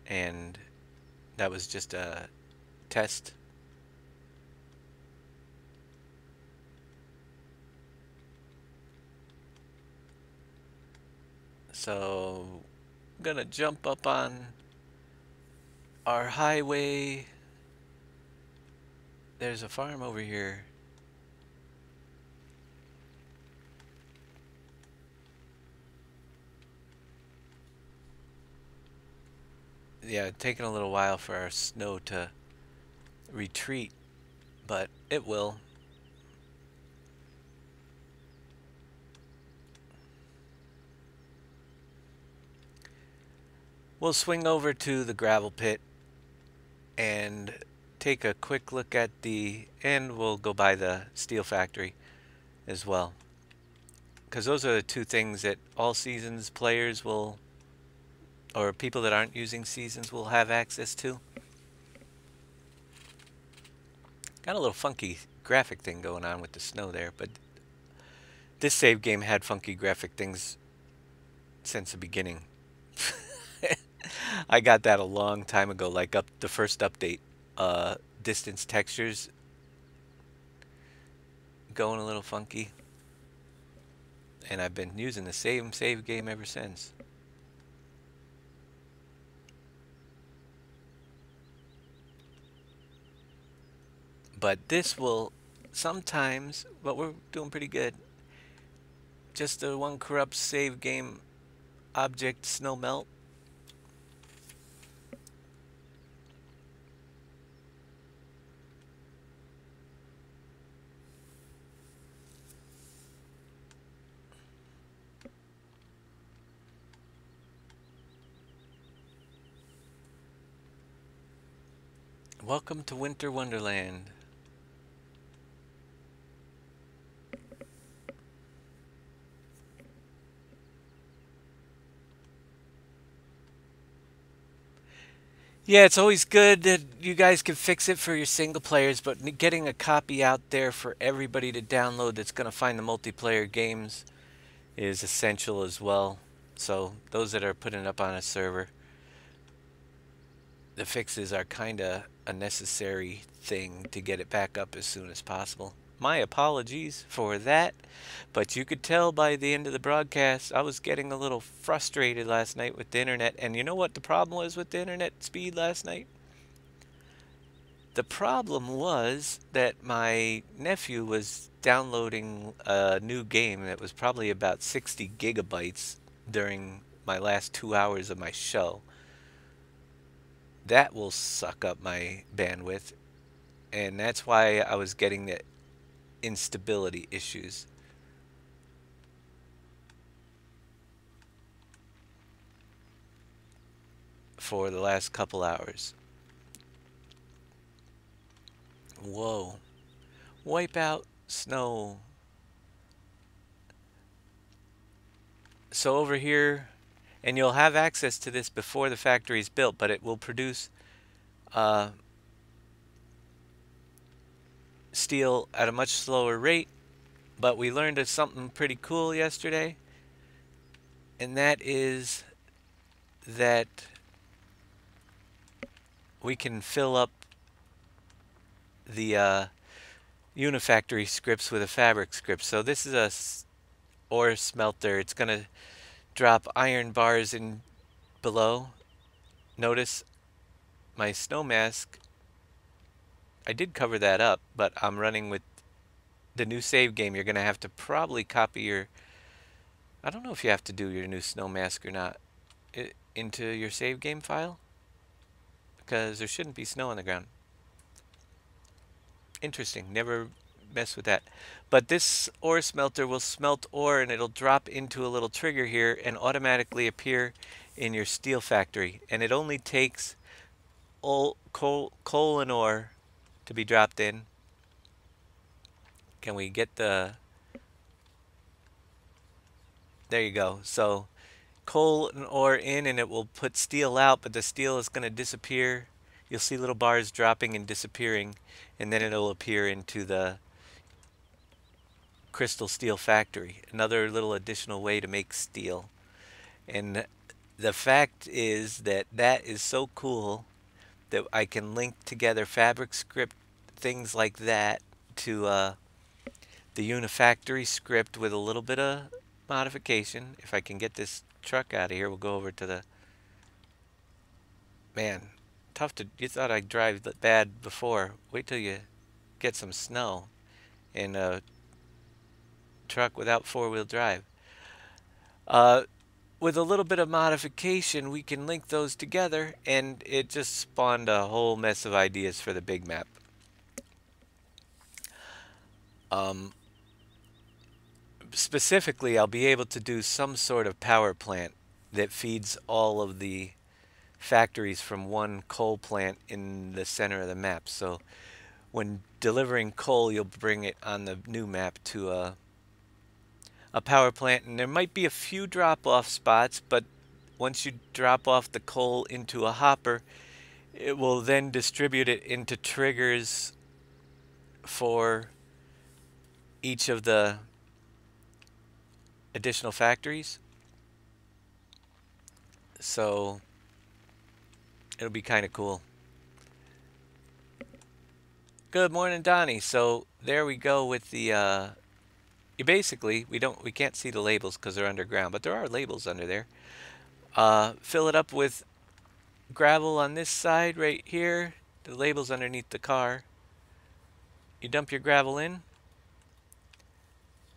and that was just a test. So I'm gonna jump up on our highway. There's a farm over here. Yeah, taking a little while for our snow to retreat, but it will. We'll swing over to the gravel pit and take a quick look at and we'll go by the steel factory as well. Because those are the two things that all seasons players will, or people that aren't using seasons will have access to. Got a little funky graphic thing going on with the snow there, but this save game had funky graphic things since the beginning. I got that a long time ago, like up the first update. Distance textures going a little funky. And I've been using the same save game ever since. But this will sometimes, but we're doing pretty good. Just the one corrupt save game object snow melt. Welcome to Winter Wonderland. Yeah, it's always good that you guys can fix it for your single players, but getting a copy out there for everybody to download that's going to find the multiplayer games is essential as well. So those that are putting it up on a server, the fixes are kind of a necessary thing to get it back up as soon as possible. My apologies for that, but you could tell by the end of the broadcast I was getting a little frustrated last night with the internet. And you know what the problem was with the internet speed last night? The problem was that my nephew was downloading a new game that was probably about 60 gigabytes during my last 2 hours of my show. That will suck up my bandwidth, and that's why I was getting the instability issues for the last couple hours. Whoa. Wipe out snow. So over here, and you'll have access to this before the factory is built, but it will produce uh, steel at a much slower rate. But we learned of something pretty cool yesterday, and that is that we can fill up the Unifactory scripts with a fabric script. So this is a ore smelter. It's going to drop iron bars in below. Notice my snow mask. I did cover that up, but I'm running with the new save game. You're going to have to probably copy your... I don't know if you have to do your new snow mask or not into your save game file, because there shouldn't be snow on the ground. Interesting. Never mess with that. But this ore smelter will smelt ore, and it'll drop into a little trigger here and automatically appear in your steel factory. And it only takes coal and ore to be dropped in. Can we get the... There you go. So coal and ore in, and it will put steel out, but the steel is going to disappear. You'll see little bars dropping and disappearing, and then it'll appear into the crystal steel factory. Another little additional way to make steel. And the fact is that that is so cool that I can link together fabric script, things like that, to the Unifactory script with a little bit of modification. If I can get this truck out of here, we'll go over to the... Man, tough to... You thought I'd drive bad before. Wait till you get some snow in a truck without four-wheel drive. With a little bit of modification, we can link those together, and it just spawned a whole mess of ideas for the big map. Specifically, I'll be able to do some sort of power plant that feeds all of the factories from one coal plant in the center of the map. So when delivering coal, you'll bring it on the new map to a power plant, and there might be a few drop-off spots, but once you drop off the coal into a hopper, it will then distribute it into triggers for each of the additional factories. So it'll be kind of cool. Good morning, Donnie. So there we go with the you basically, we can't see the labels because they're underground, but there are labels under there. Fill it up with gravel on this side right here. The label's underneath the car. You dump your gravel in.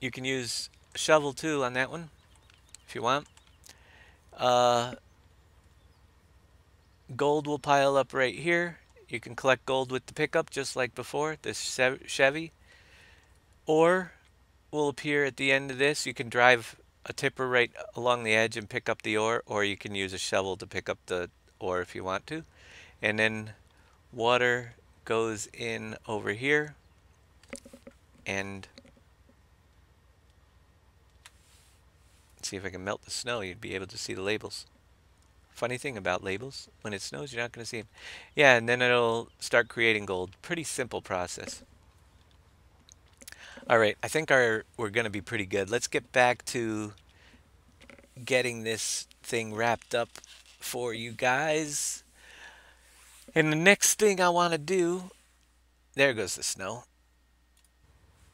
You can use a shovel too on that one if you want. Gold will pile up right here. You can collect gold with the pickup just like before, this Chevy. Ore will appear at the end of this. You can drive a tipper right along the edge and pick up the ore, or you can use a shovel to pick up the ore if you want to. And then water goes in over here, and see if I can melt the snow. You'd be able to see the labels. Funny thing about labels, when it snows, you're not going to see them. Yeah, and then it'll start creating gold. Pretty simple process. All right, I think we're going to be pretty good. Let's get back to getting this thing wrapped up for you guys. And the next thing I want to do, there goes the snow.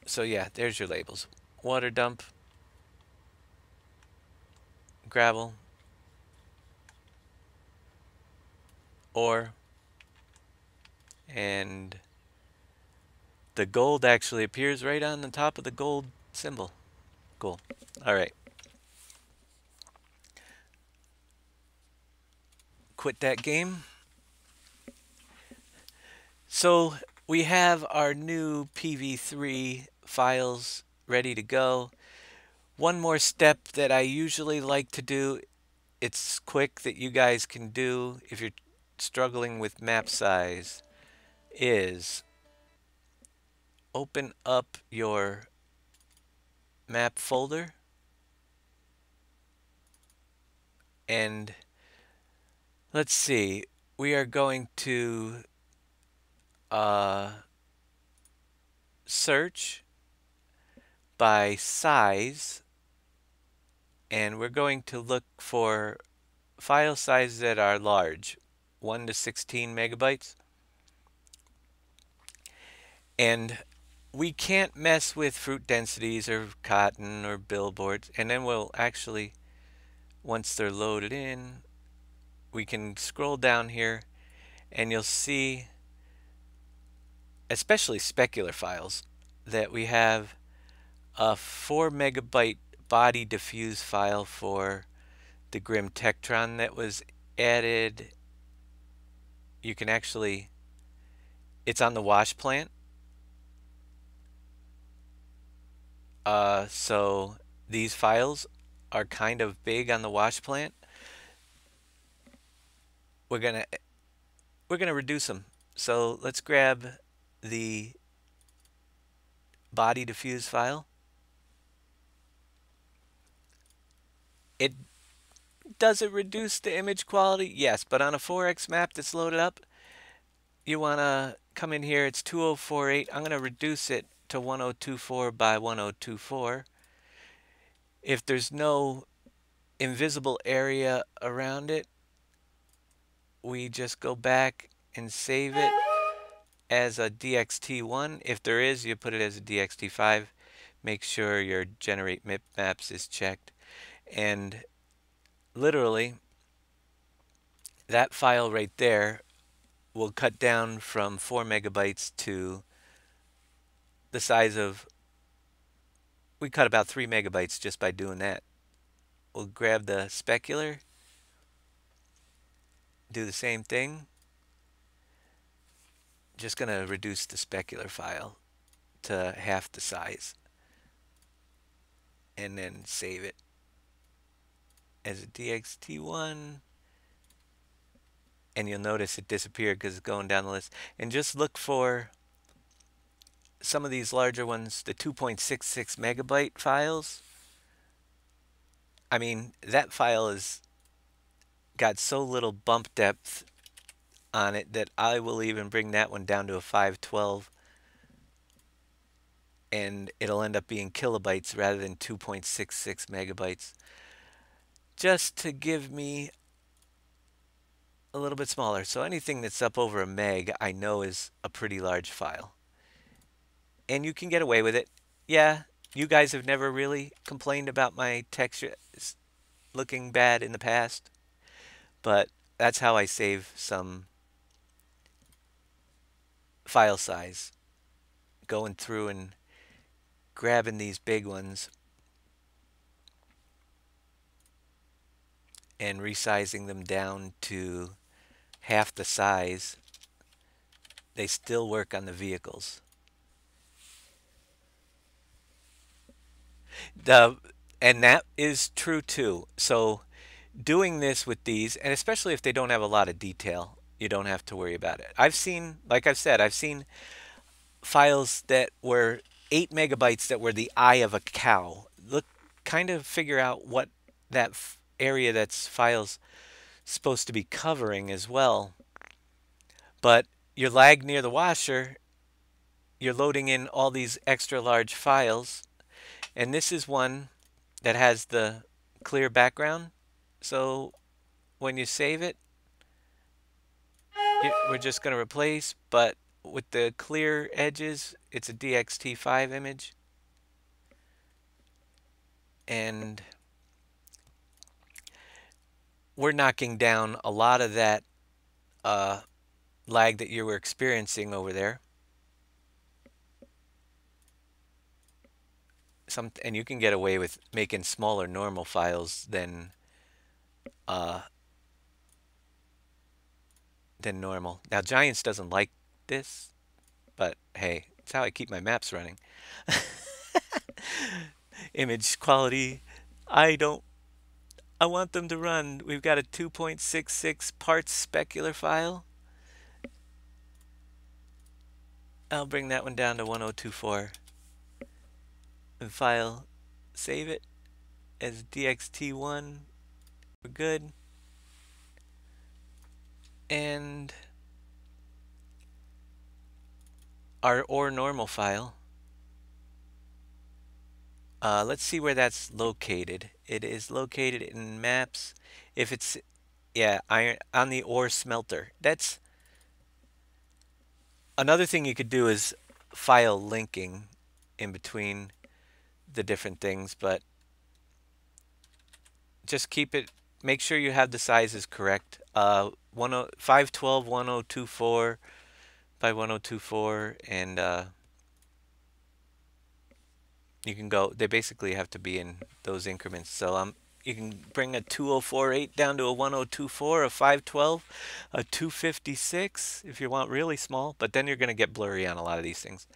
So yeah, there's your labels. Water dump, gravel, ore, and the gold actually appears right on the top of the gold symbol. Cool. All right. Quit that game. So we have our new PV3 files ready to go. One more step that I usually like to do, it's quick that you guys can do if you're struggling with map size, is open up your map folder and let's see, we are going to search by size and we're going to look for file sizes that are large, 1 to 16 megabytes. And we can't mess with fruit densities or cotton or billboards. And then we'll actually, once they're loaded in, we can scroll down here and you'll see, especially specular files, that we have a 4 megabyte body diffuse file for the Grim Tektron that was added. You can actually, it's on the wash plant. So these files are kind of big on the wash plant. We're gonna reduce them. So let's grab the body diffuse file. It does it reduce the image quality? Yes, but on a 4x map that's loaded up, you wanna come in here. It's 2048. I'm gonna reduce it to 1024 by 1024. If there's no invisible area around it, we just go back and save it as a DXT1. If there is, you put it as a DXT5. Make sure your generate maps is checked. And literally, that file right there will cut down from 4 megabytes to the size of, we cut about 3 megabytes just by doing that. We'll grab the specular, do the same thing. Just going to reduce the specular file to half the size and then save it as a DXT1. And you'll notice it disappeared because it's going down the list. And just look for some of these larger ones, the 2.66 megabyte files. I mean, that file has got so little bump depth on it that I will even bring that one down to a 512. And it'll end up being kilobytes rather than 2.66 megabytes. Just to give me a little bit smaller. So anything that's up over a meg, I know is a pretty large file. And you can get away with it. Yeah, you guys have never really complained about my texture looking bad in the past. But that's how I save some file size. Going through and grabbing these big ones and resizing them down to half the size. They still work on the vehicles. And that is true too. So doing this with these, and especially if they don't have a lot of detail, you don't have to worry about it. I've seen, like I've said, I've seen files that were 8 megabytes that were the eye of a cow. Look, kind of figure out what that area that's files supposed to be covering as well. But your lag near the washer, you're loading in all these extra large files, and this is one that has the clear background. So when you save it, we're just going to replace, but with the clear edges, it's a DXT5 image. And we're knocking down a lot of that lag that you were experiencing over there. And you can get away with making smaller normal files uh, than normal. Now Giants doesn't like this, but hey, it's how I keep my maps running. Image quality, I don't. I want them to run. We've got a 2.66 parts specular file. I'll bring that one down to 1024. And file, save it as DXT1. We're good. And our or normal file. Let's see where that's located. It is located in maps. If it's, yeah, iron on the ore smelter. That's another thing you could do is file linking in between the different things, but just keep it, make sure you have the sizes correct. 512 1024 by 1024, and you can go, they basically have to be in those increments. So you can bring a 2048 down to a 1024, a 512, a 256 if you want really small, but then you're going to get blurry on a lot of these things.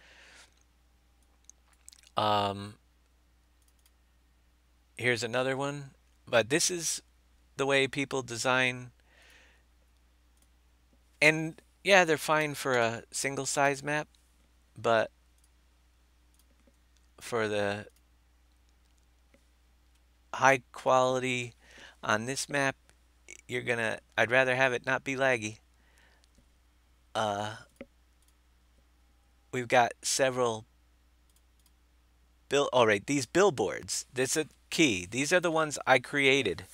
Here's another one, but this is the way people design. And yeah, they're fine for a single size map, but for the high quality on this map, I'd rather have it not be laggy. We've got several all right, these billboards, that's a key. These are the ones I created.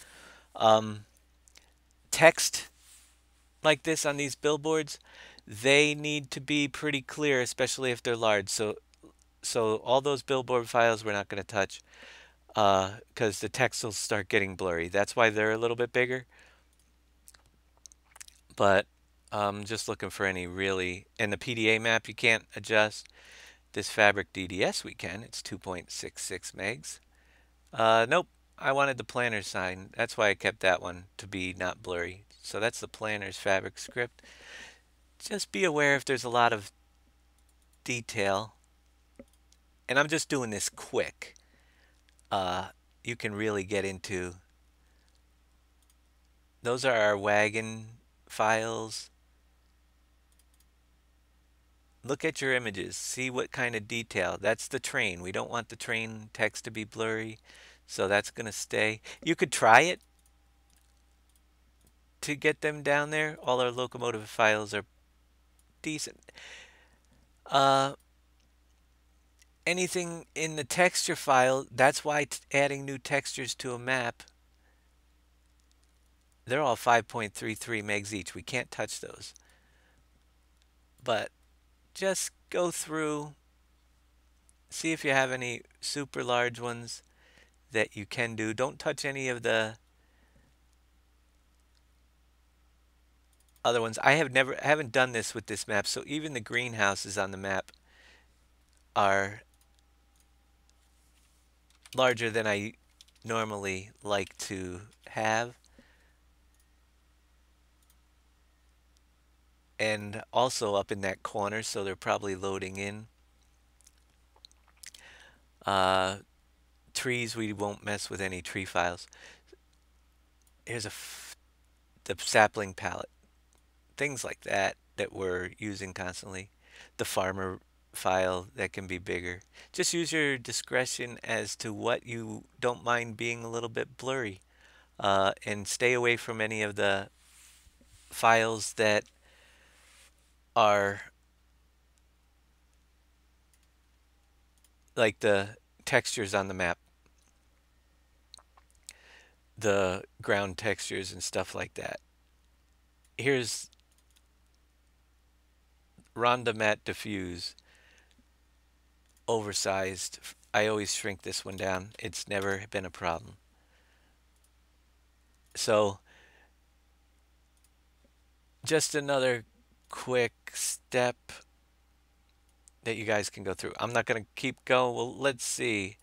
Text like this on these billboards, they need to be pretty clear, especially if they're large. So all those billboard files we're not going to touch because the text will start getting blurry. That's why they're a little bit bigger. But just looking for any really, and the PDA map you can't adjust. This Fabric DDS we can. It's 2.66 megs. Nope. I wanted the planner sign. That's why I kept that one to be not blurry. So that's the planner's Fabric script. Just be aware if there's a lot of detail. And I'm just doing this quick. You can really get into. Those are our wagon files. Look at your images. See what kind of detail. That's the train. We don't want the train text to be blurry. So that's going to stay. You could try it to get them down there. All our locomotive files are decent. Anything in the texture file, that's why adding new textures to a map, they're all 5.33 megs each. We can't touch those. But just go through, see if you have any super large ones that you can do. Don't touch any of the other ones. I haven't done this with this map, so even the greenhouses on the map are larger than I normally like to have. And also up in that corner, so they're probably loading in. Trees, we won't mess with any tree files. Here's the sapling palette. Things like that we're using constantly. The farmer file that can be bigger. Just use your discretion as to what you don't mind being a little bit blurry. And stay away from any of the files that are like the textures on the map, the ground textures and stuff like that. Here's Rhonda Matte Diffuse, oversized. I always shrink this one down. It's never been a problem. So just another quick step that you guys can go through. I'm not going to keep going. Well, let's see.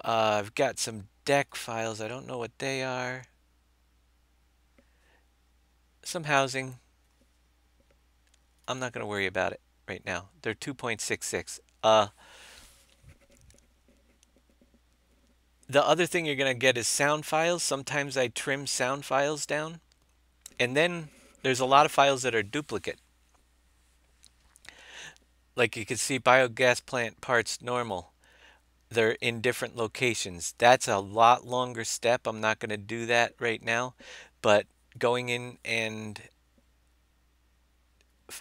I've got some deck files. I don't know what they are. Some housing. I'm not going to worry about it right now. They're 2.66. The other thing you're going to get is sound files. Sometimes I trim sound files down. And then there's a lot of files that are duplicate. Like you can see biogas plant parts normal. They're in different locations. That's a lot longer step. I'm not going to do that right now. But going in and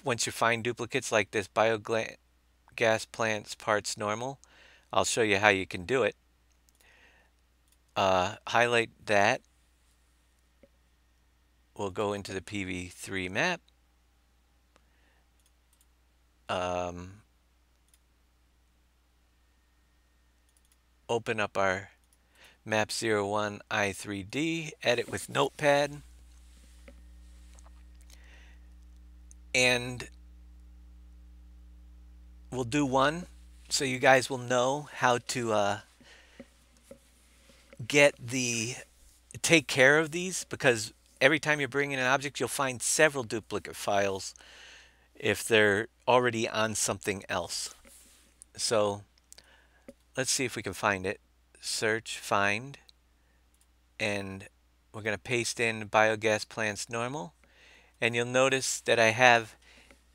once you find duplicates like this biogas plants parts normal, I'll show you how you can do it. Highlight that. We'll go into the PV3 map. Open up our map 01 I3D, edit with Notepad, and we'll do one so you guys will know how to take care of these, because every time you bring in an object you'll find several duplicate files if they're already on something else. So let's see if we can find it. Search, find, and we're going to paste in biogas plants normal, and you'll notice that I have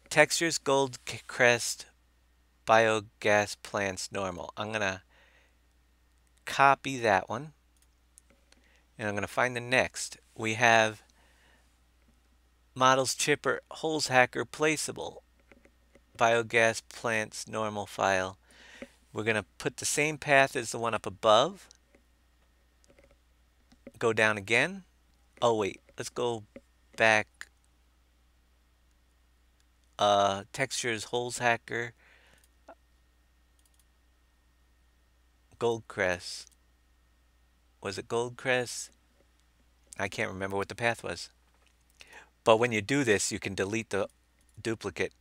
textures Goldcrest biogas plants normal. I'm going to copy that one, and I'm going to find the next. We have models chipper holes hacker placeable biogas plants normal file. We're going to put the same path as the one up above. Go down again. Oh wait, let's go back. Textures holes hacker Goldcrest. Was it Goldcrest? I can't remember what the path was. But when you do this, you can delete the duplicate.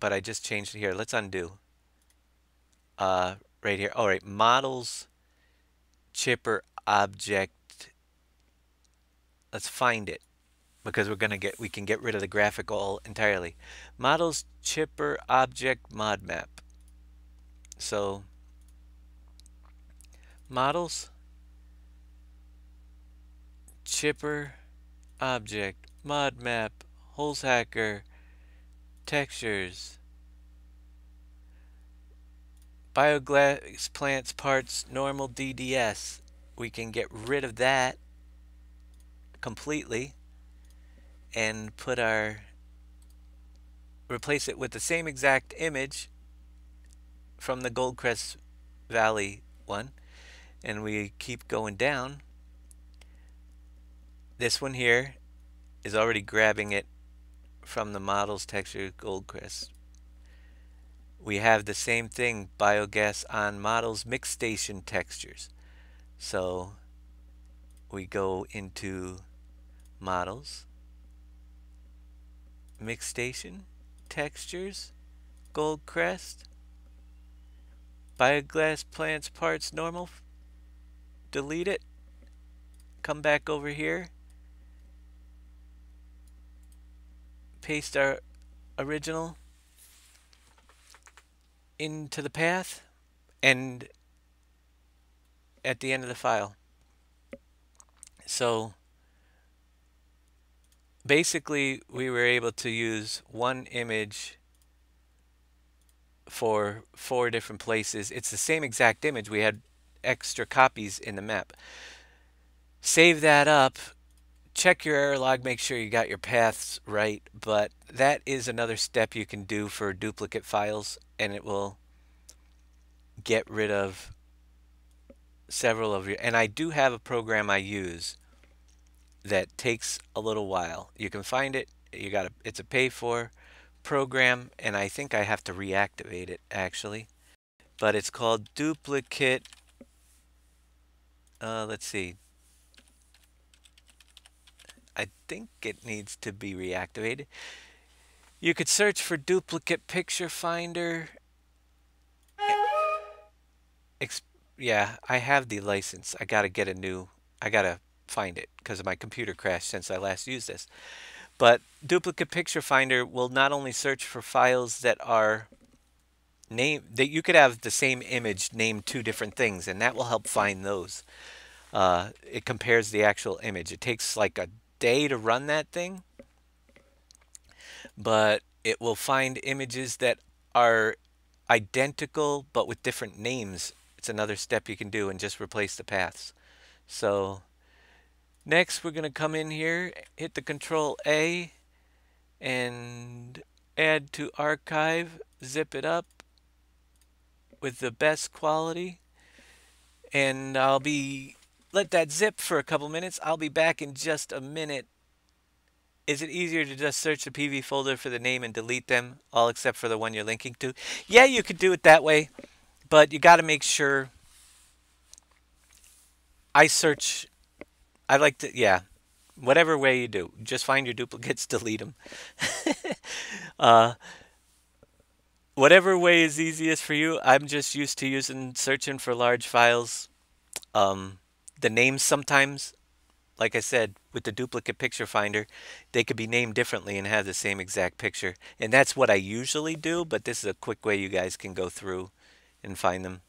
But I just changed it here. Let's undo. Right here. All right, models chipper object. Let's find it, because we can get rid of the graphical entirely. Models chipper object mod map. So models chipper object mod map holes hacker textures biogas plants parts normal DDS. We can get rid of that completely and replace it with the same exact image from the Goldcrest Valley one, and we keep going down. This one here is already grabbing it from the models texture Goldcrest. We have the same thing, biogas on models mix station textures. So we go into models, mix station textures, Goldcrest, biogas plants parts normal, delete it, come back over here, paste our original into the path, and at the end of the file. So basically we were able to use one image for 4 different places. It's the same exact image. We had extra copies in the map. Save that up check your error log, make sure you got your paths right, but that is another step you can do for duplicate files, and it will get rid of several of your, and I do have a program I use that takes a little while. You can find it, it's a pay for program, and I think I have to reactivate it actually, but it's called duplicate, let's see, I think it needs to be reactivated. You could search for duplicate picture finder. Yeah, I have the license. I gotta get a new, I gotta find it because my computer crashed since I last used this. But duplicate picture finder will not only search for files that are named, that you could have the same image named two different things, and that will help find those. It compares the actual image. It takes like a day to run that thing, but it will find images that are identical but with different names. It's another step you can do and just replace the paths. So next we're going to come in here, hit the Control A and add to archive, zip it up with the best quality, and let that zip for a couple minutes. I'll be back in just a minute. Is it easier to just search the PV folder for the name and delete them, all except for the one you're linking to? Yeah, you could do it that way, but you got to make sure. I search, I like to, yeah, whatever way you do, just find your duplicates, delete them. uh, whatever way is easiest for you. I'm just used to searching for large files. Um, the names sometimes, like I said, with the duplicate picture finder, they could be named differently and have the same exact picture. And that's what I usually do, but this is a quick way you guys can go through and find them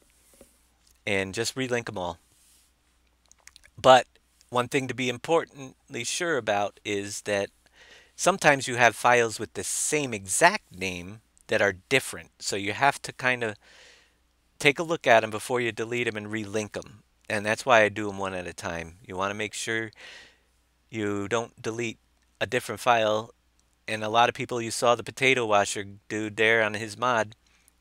and just relink them all. But one thing to be importantly sure about is that sometimes you have files with the same exact name that are different. So you have to kind of take a look at them before you delete them and relink them. And that's why I do them one at a time. You want to make sure you don't delete a different file. And a lot of people, you saw the potato washer dude there on his mod,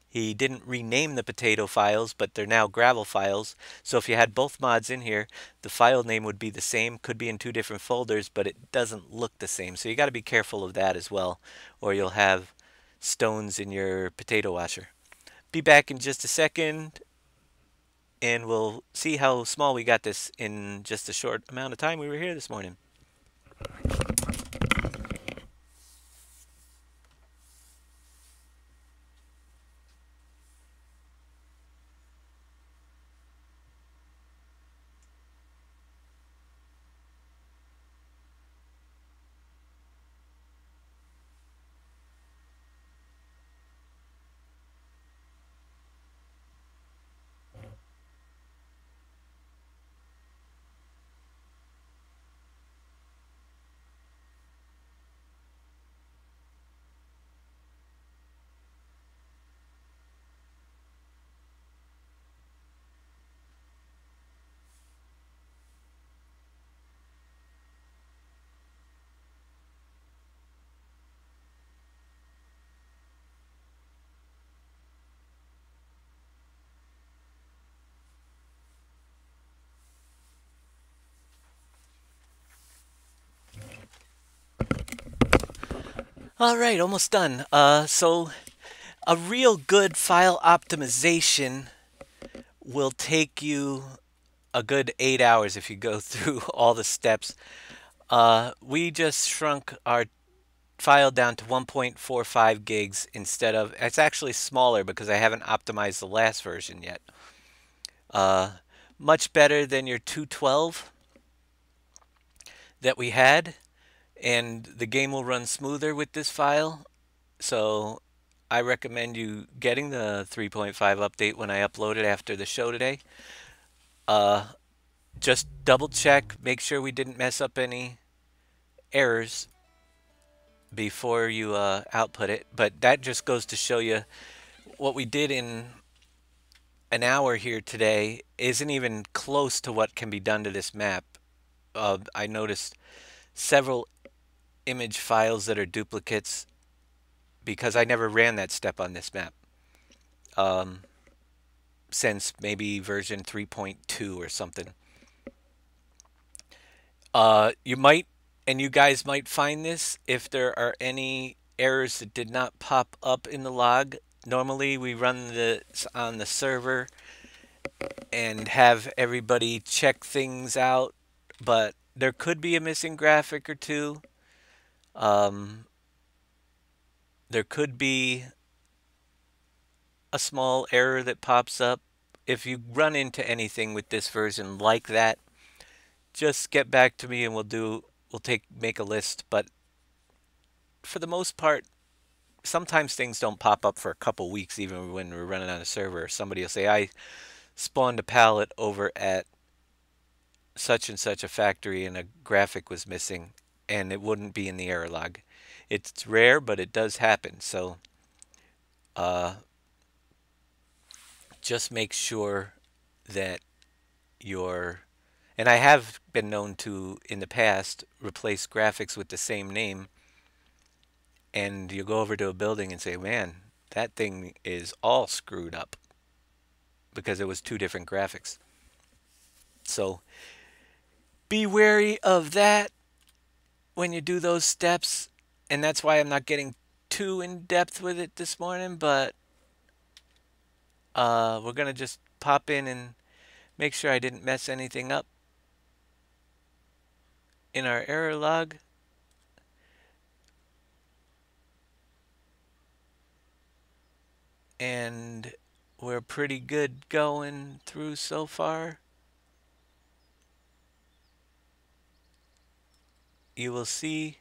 he didn't rename the potato files, but they're now gravel files. So if you had both mods in here, the file name would be the same, could be in two different folders, but it doesn't look the same. So you got to be careful of that as well, or you'll have stones in your potato washer. Be back in just a second, and we'll see how small we got this in just a short amount of time we were here this morning. All right, almost done. So a real good file optimization will take you a good 8 hours if you go through all the steps. We just shrunk our file down to 1.45 gigs instead of, it's actually smaller because I haven't optimized the last version yet. Much better than your 212 that we had, and the game will run smoother with this file. So I recommend you getting the 3.5 update when I upload it after the show today. Just double check, make sure we didn't mess up any errors before you output it. But that just goes to show you what we did in an hour here today isn't even close to what can be done to this map. I noticed several image files that are duplicates because I never ran that step on this map um, since maybe version 3.2 or something. You might, and you guys might find this if there are any errors that did not pop up in the log. Normally, we run this on the server and have everybody check things out, but there could be a missing graphic or two. Um, there could be a small error that pops up. If you run into anything with this version like that, just get back to me and make a list. But for the most part, sometimes things don't pop up for a couple weeks, even when we're running on a server. Somebody will say, I spawned a pallet over at such and such a factory and a graphic was missing, and it wouldn't be in the error log. It's rare, but it does happen. So uh, just make sure that your and I have been known to in the past replace graphics with the same name, and you go over to a building and say, man, that thing is all screwed up because it was two different graphics. So be wary of that when you do those steps, and that's why I'm not getting too in depth with it this morning, but we're gonna just pop in and make sure I didn't mess anything up in our error log. And we're pretty good going through so far. You will see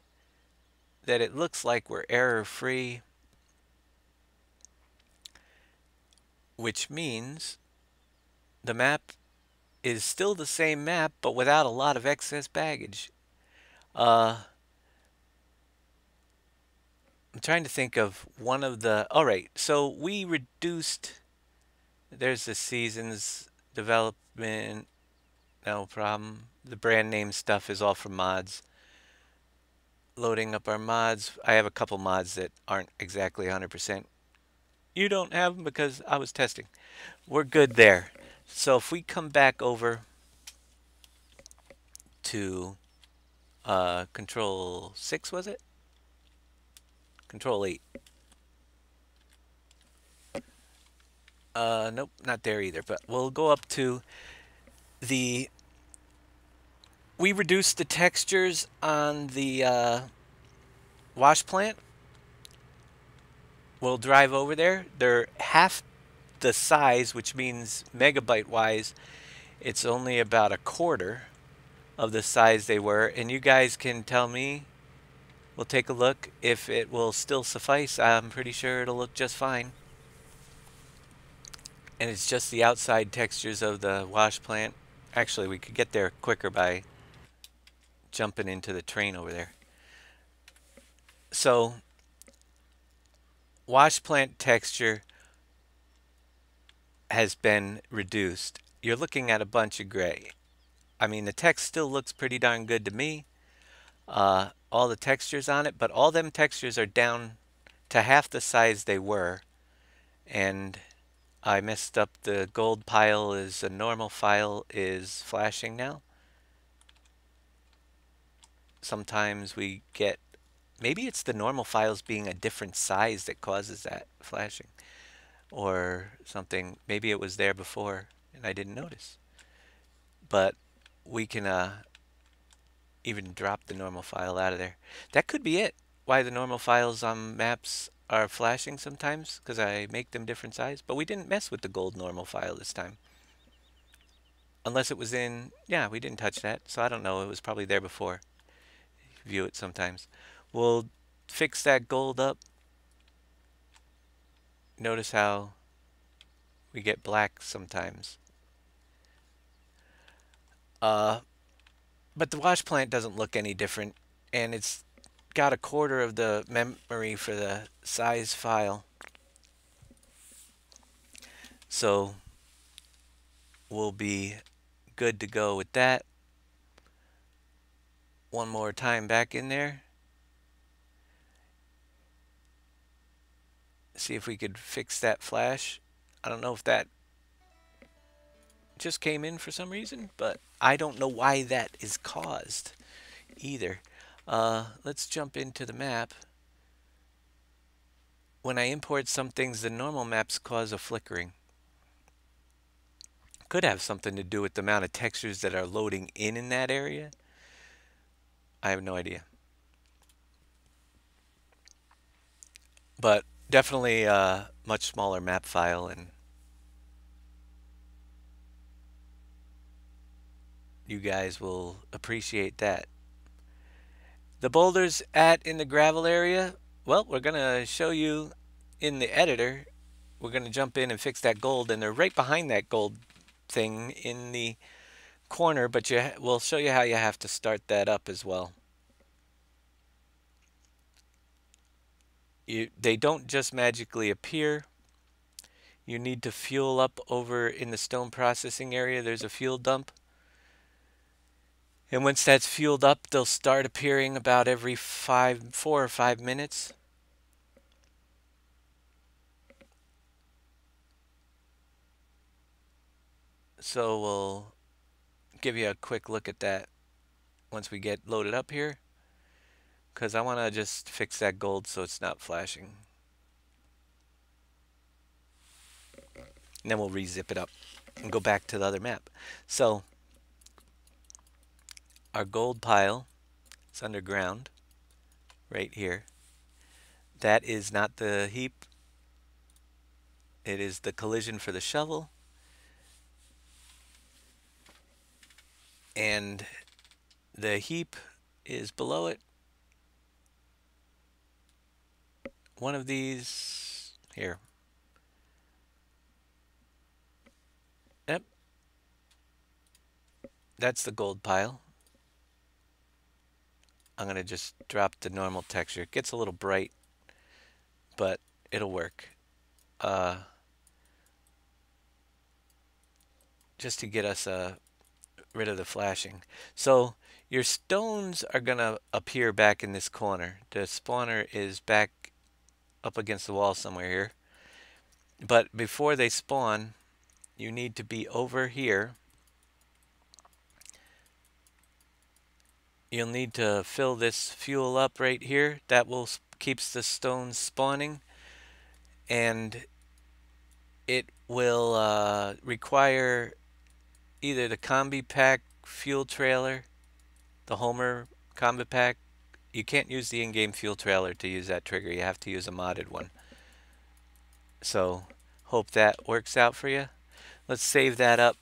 that it looks like we're error free, which means the map is still the same map, but without a lot of excess baggage. Uh, I'm trying to think of one of the. All right, so we reduced. There's the seasons development, no problem. The brand name stuff is all from mods. Loading up our mods. I have a couple mods that aren't exactly 100%. You don't have them because I was testing. We're good there. So if we come back over to Control 6, was it? Control 8. Nope, not there either. But we'll go up to the. We reduced the textures on the wash plant. We'll drive over there. They're half the size, which means megabyte wise, it's only about a quarter of the size they were. And you guys can tell me, we'll take a look if it will still suffice. I'm pretty sure it'll look just fine. And it's just the outside textures of the wash plant. Actually, we could get there quicker by jumping into the train over there. So, wash plant texture has been reduced. You're looking at a bunch of gray. I mean, the text still looks pretty darn good to me. All the textures on it, but all them textures are down to half the size they were. And I messed up the gold pile is a normal file is flashing now. Sometimes we get, maybe it's the normal files being a different size that causes that flashing or something. Maybe it was there before and I didn't notice. But we can even drop the normal file out of there. That could be it. Why the normal files on maps are flashing sometimes, because I make them different size. But we didn't mess with the gold normal file this time. Unless it was in, yeah, we didn't touch that. So I don't know. It was probably there before. View it sometimes. We'll fix that gold up. Notice how we get black sometimes. But the wash plant doesn't look any different. And it's got a quarter of the memory for the size file. So we'll be good to go with that. one more time back in there. See if we could fix that flash. I don't know if that just came in for some reason, but I don't know why that is caused either. Let's jump into the map. When I import some things, the normal maps cause a flickering. Could have something to do with the amount of textures that are loading in that area. I have no idea. But definitely a much smaller map file, and you guys will appreciate that. The boulders in the gravel area, well, we're going to show you in the editor. We're going to jump in and fix that gold, and they're right behind that gold thing in the corner, but we'll show you how you have to start that up as well. They don't just magically appear. You need to fuel up over in the stone processing area. There's a fuel dump. And once that's fueled up, they'll start appearing about every 4 or 5 minutes. So we'll give you a quick look at that once we get loaded up here, because I want to just fix that gold so it's not flashing. And then we'll re-zip it up and go back to the other map. So our gold pile is underground right here. That is not the heap. It is the collision for the shovel. And the heap is below it. One of these here. Yep. That's the gold pile. I'm going to just drop the normal texture. It gets a little bright, but it'll work. Just to get us rid of the flashing. So your stones are going to appear back in this corner. The spawner is back up against the wall somewhere here. But before they spawn, you need to be over here. You'll need to fill this fuel up right here. That will keeps the stones spawning, and it will require either the Combi Pack fuel trailer, the Homer Combi Pack. You can't use the in-game fuel trailer to use that trigger. You have to use a modded one. So hope that works out for you. Let's save that up.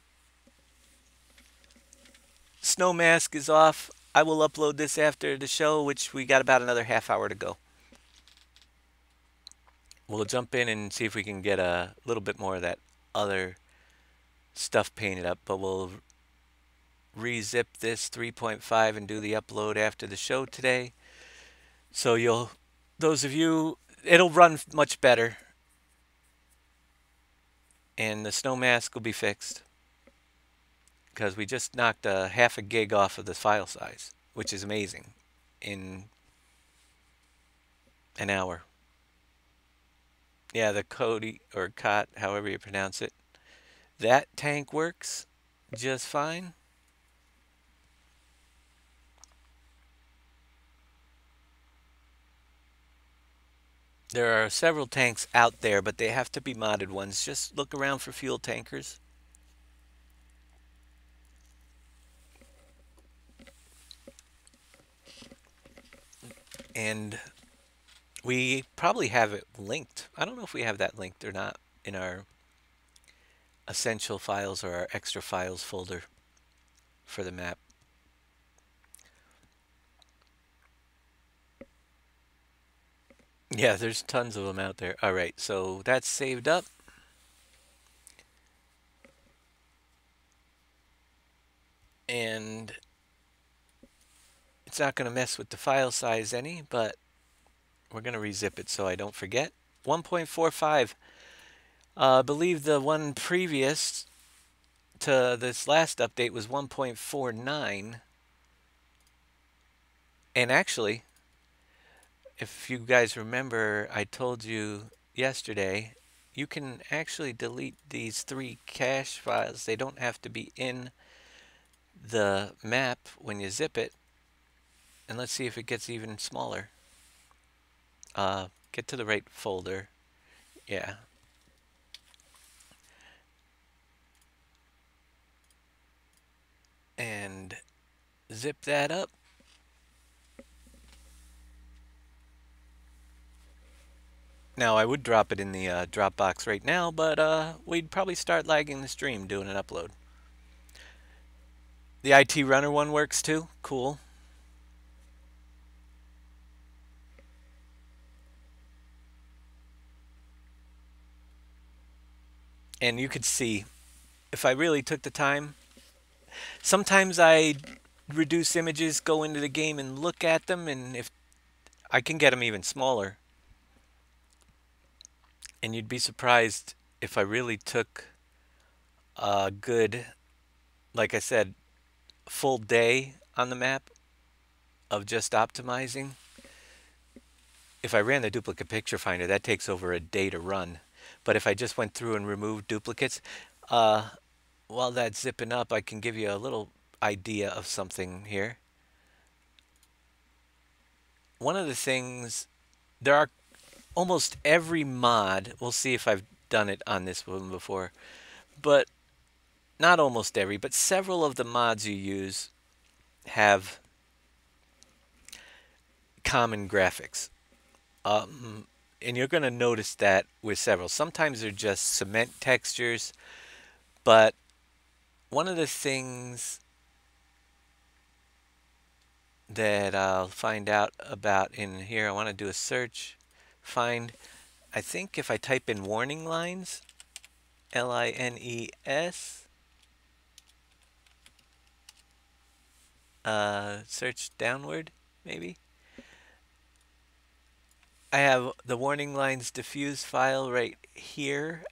Snow mask is off. I will upload this after the show, which we got about another half hour to go. We'll jump in and see if we can get a little bit more of that other stuff painted up, but we'll re-zip this 3.5 and do the upload after the show today. So those of you, it'll run much better, and the snow mask will be fixed because we just knocked a half a gig off of the file size, which is amazing, in an hour. Yeah, the Cody or Cot, however you pronounce it. That tank works just fine. There are several tanks out there, but they have to be modded ones. Just look around for fuel tankers. And we probably have it linked. I don't know if we have that linked or not in our essential files or our extra files folder for the map. Yeah, there's tons of them out there. All right, so that's saved up. And it's not going to mess with the file size any, but we're going to rezip it so I don't forget. 1.45. I believe the one previous to this last update was 1.49. And actually, if you guys remember, I told you yesterday, you can actually delete these 3 cache files. They don't have to be in the map when you zip it. And let's see if it gets even smaller. Get to the right folder. Yeah. And zip that up. Now, I would drop it in the Dropbox right now, but we'd probably start lagging the stream doing an upload. The IT Runner one works too. Cool. And you could see, if I really took the time, sometimes I reduce images, go into the game and look at them, and if I can get them even smaller. And you'd be surprised if I really took a good, like I said, full day on the map of just optimizing. If I ran the duplicate picture finder, that takes over a day to run. But if I just went through and removed duplicates, uh, while that's zipping up, I can give you a little idea of something here. One of the things, there are almost every mod, we'll see if I've done it on this one before, but not almost every, but several of the mods you use have common graphics. And you're going to notice that with several. Sometimes they're just cement textures, but one of the things that I'll find out about in here, I want to do a search, find, I think if I type in warning lines, LINES, search downward, maybe. I have the warning lines diffuse file right here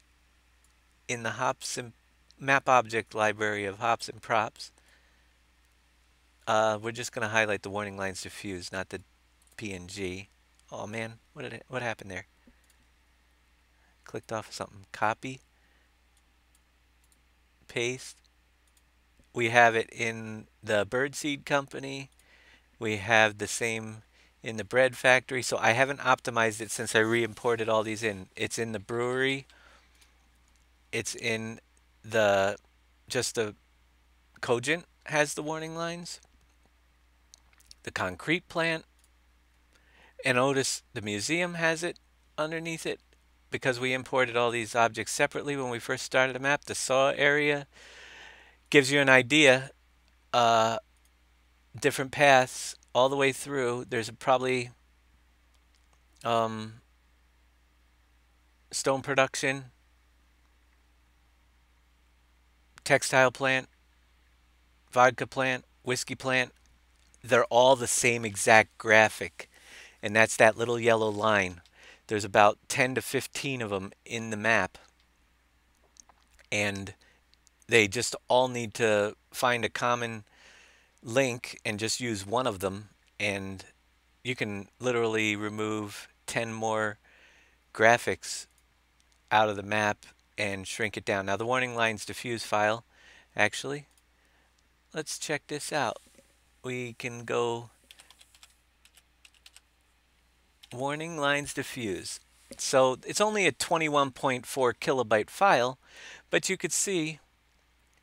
in the hops and map object library of hops and props. We're just going to highlight the warning lines diffuse, not the PNG. Oh man, what happened there? Clicked off something. Copy, paste. We have it in the Birdseed Company. We have the same in the Bread Factory. So I haven't optimized it since I re-imported all these in. It's in the brewery. It's in the just the Cogent has the warning lines. The concrete plant. And notice the museum has it underneath it because we imported all these objects separately when we first started the map. The saw area gives you an idea, uh, different paths all the way through. There's probably um, stone production, textile plant, vodka plant, whiskey plant. They're all the same exact graphic, and that's that little yellow line. There's about 10 to 15 of them in the map, and they just all need to find a common link and just use one of them, and you can literally remove 10 more graphics out of the map and shrink it down. Now the warning lines diffuse file, actually, let's check this out. We can go warning lines diffuse. So it's only a 21.4 kilobyte file, but you could see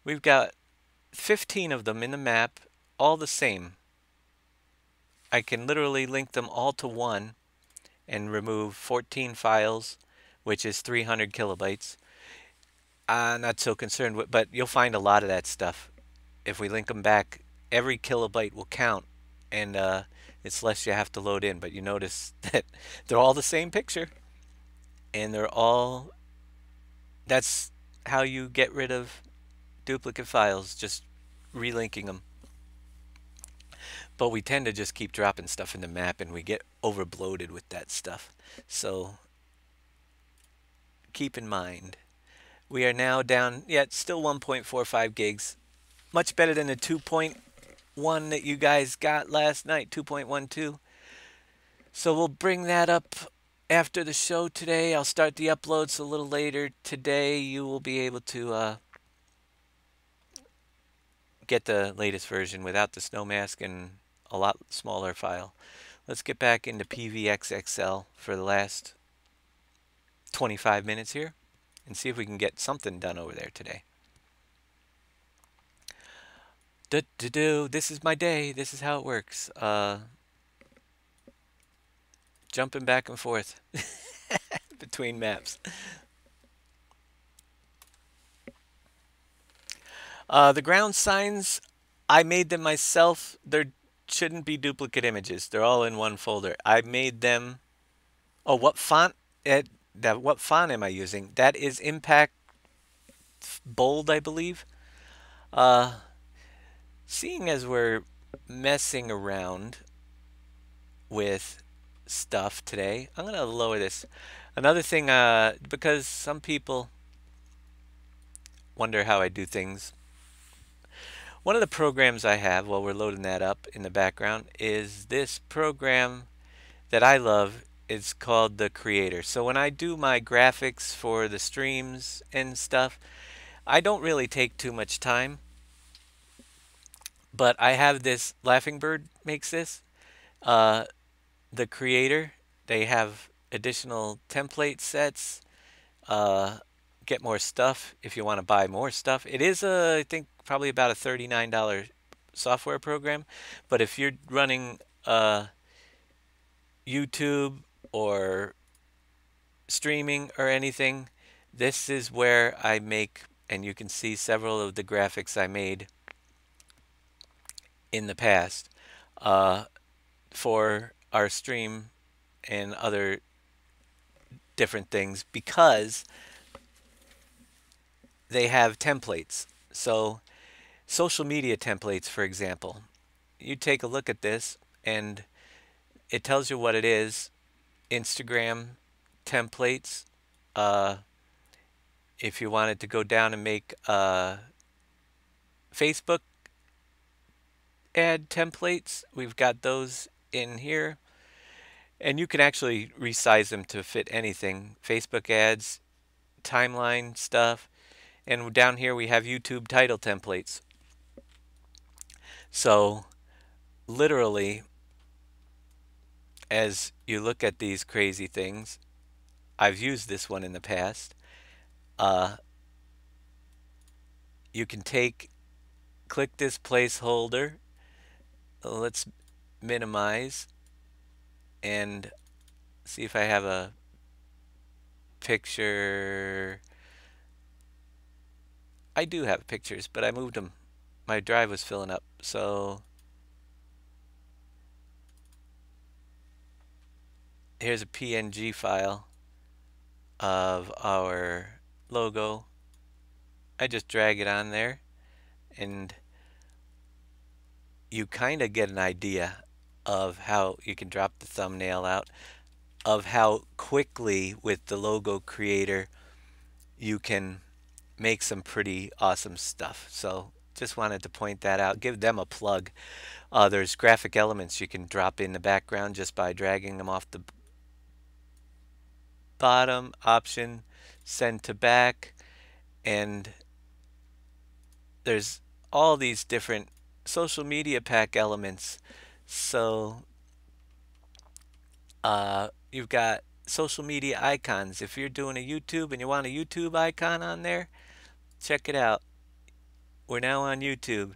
we've got 15 of them in the map, all the same. I can literally link them all to one and remove 14 files, which is 300 kilobytes. I'm not so concerned with, but you'll find a lot of that stuff. If we link them back, every kilobyte will count, and it's less you have to load in. But you notice that they're all the same picture, and they're all, that's how you get rid of duplicate files, just relinking them. But we tend to just keep dropping stuff in the map, and we get overbloated with that stuff. So keep in mind. We are now down, yeah, it's still 1.45 gigs. Much better than the 2.0 one that you guys got last night, 2.12. So we'll bring that up after the show today. I'll start the uploads a little later today. You will be able to get the latest version without the snow mask and a lot smaller file. Let's get back into PVXXL for the last 25 minutes here and see if we can get something done over there today. This is my day. This is how it works. Jumping back and forth between maps. The ground signs, I made them myself. There shouldn't be duplicate images. They're all in one folder. I made them. Oh, what font? What font am I using? That is Impact Bold, I believe. Uh, Seeing as we're messing around with stuff today, I'm gonna lower this. Another thing, because some people wonder how I do things. One of the programs I have while we're loading that up in the background is this program that I love. It's called the Creator. So when I do my graphics for the streams and stuff, I don't really take too much time, but I have this Laughing Bird makes this. Uh, the Creator, they have additional template sets. Uh, get more stuff if you want to buy more stuff. It is I think probably about a $39 software program, but if you're running YouTube or streaming or anything, this is where I make, and you can see several of the graphics I made in the past for our stream and other different things because they have templates. So social media templates, for example, you take a look at this and it tells you what it is. Instagram templates. Uh, if you wanted to go down and make Facebook ad templates, we've got those in here. And you can actually resize them to fit anything. Facebook ads, timeline stuff. And down here we have YouTube title templates. So literally, as you look at these crazy things, I've used this one in the past. You can click this placeholder. Let's minimize and see if I have a picture. I do have pictures, but I moved them. My drive was filling up, so here's a PNG file of our logo. I just drag it on there and you kind of get an idea of how you can drop the thumbnail out, of how quickly with the logo creator you can make some pretty awesome stuff. So just wanted to point that out, give them a plug. There's graphic elements you can drop in the background just by dragging them off the bottom option, send to back, and there's all these different social media pack elements. So you've got social media icons. If you're doing a YouTube and you want a YouTube icon on there, check it out. We're now on YouTube.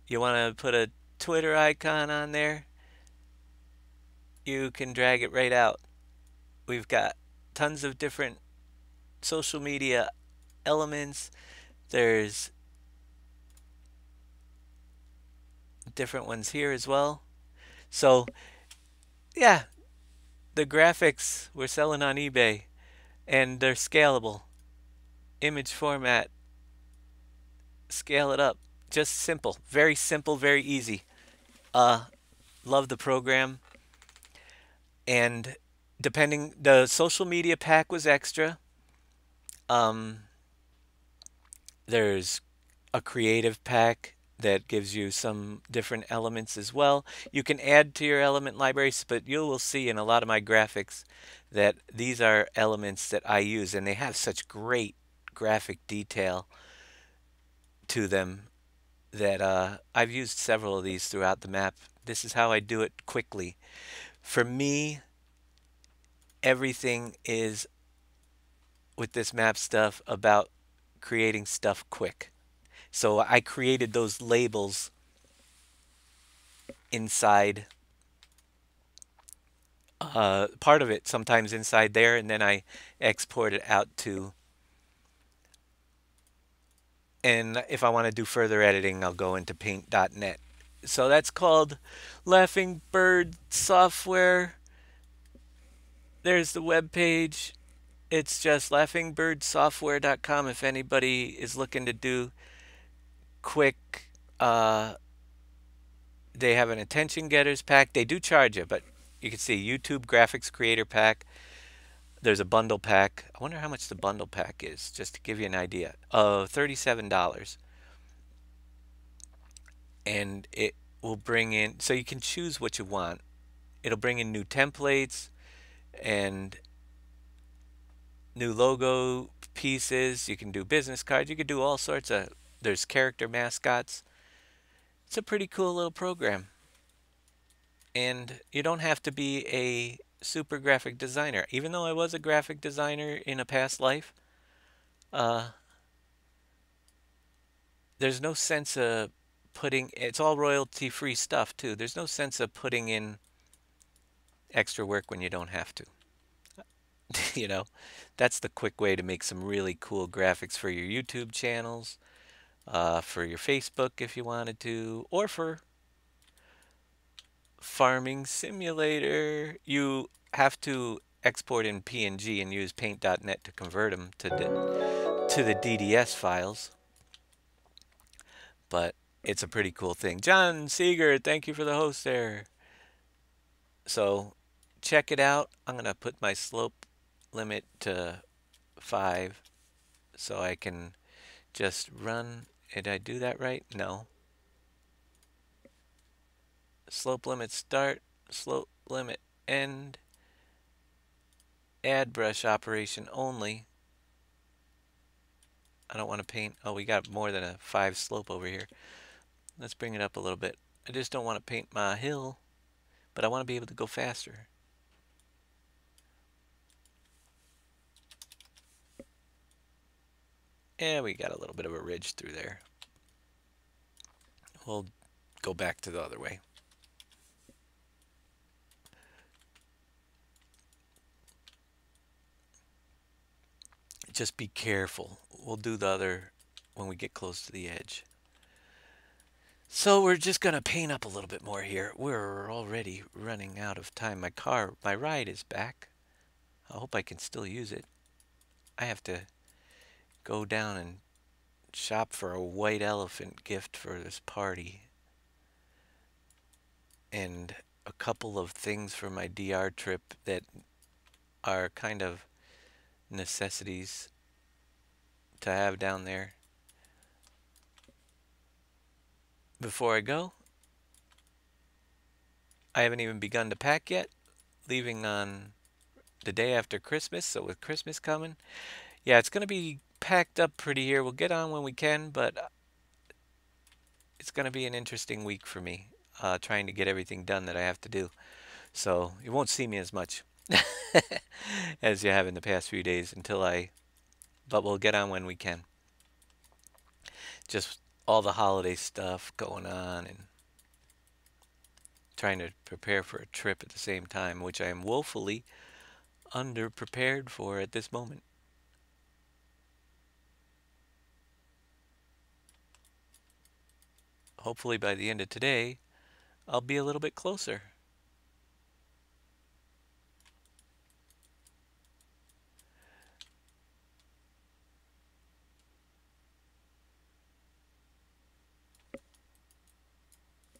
You want to put a Twitter icon on there, you can drag it right out. We've got tons of different social media elements. There's different ones here as well. So yeah, the graphics we're selling on eBay and they're scalable. Image format, scale it up. Just simple, very easy. Love the program. And depending, the social media pack was extra. There's a creative pack that gives you some different elements as well. You can add to your element libraries, but you will see in a lot of my graphics that these are elements that I use, and they have such great graphic detail to them that I've used several of these throughout the map. This is how I do it quickly. For me, everything is with this map stuff about creating stuff quick. So I created those labels inside, part of it sometimes inside there, and then I export it out to, and if I want to do further editing, I'll go into paint.net. So that's called Laughing Bird Software. There's the web page. It's just laughingbirdsoftware.com if anybody is looking to do quick. Uh, they have an attention getters pack. They do charge you, but you can see YouTube graphics creator pack. There's a bundle pack. I wonder how much the bundle pack is, just to give you an idea. Of $37. And it will bring in, so you can choose what you want. It'll bring in new templates and new logo pieces. You can do business cards. You can do all sorts of, there's character mascots. It's a pretty cool little program. And you don't have to be a super graphic designer. Even though I was a graphic designer in a past life, uh, there's no sense of putting, it's all royalty free stuff too. There's no sense of putting in extra work when you don't have to. You know, that's the quick way to make some really cool graphics for your YouTube channels, for your Facebook if you wanted to, or for Farming Simulator. You have to export in PNG and use paint.net to convert them to the DDS files. But it's a pretty cool thing. John Seeger, thank you for the host there. So check it out. I'm going to put my slope limit to 5 so I can just run. Did I do that right? No. Slope limit start, slope limit end, add brush operation only. I don't want to paint. Oh, we got more than a 5 slope over here. Let's bring it up a little bit. I just don't want to paint my hill, but I want to be able to go faster. And we got a little bit of a ridge through there. We'll go back to the other way. Just be careful. We'll do the other when we get close to the edge. So we're just going to paint up a little bit more here. We're already running out of time. My ride is back. I hope I can still use it. I have to go down and shop for a white elephant gift for this party. And a couple of things for my DR trip that are kind of necessities to have down there. Before I go, I haven't even begun to pack yet, leaving on the day after Christmas, so with Christmas coming, yeah, it's going to be packed up pretty here. We'll get on when we can, but it's going to be an interesting week for me, trying to get everything done that I have to do. So you won't see me as much as you have in the past few days but we'll get on when we can. Just all the holiday stuff going on and trying to prepare for a trip at the same time, which I am woefully underprepared for at this moment. Hopefully by the end of today, I'll be a little bit closer.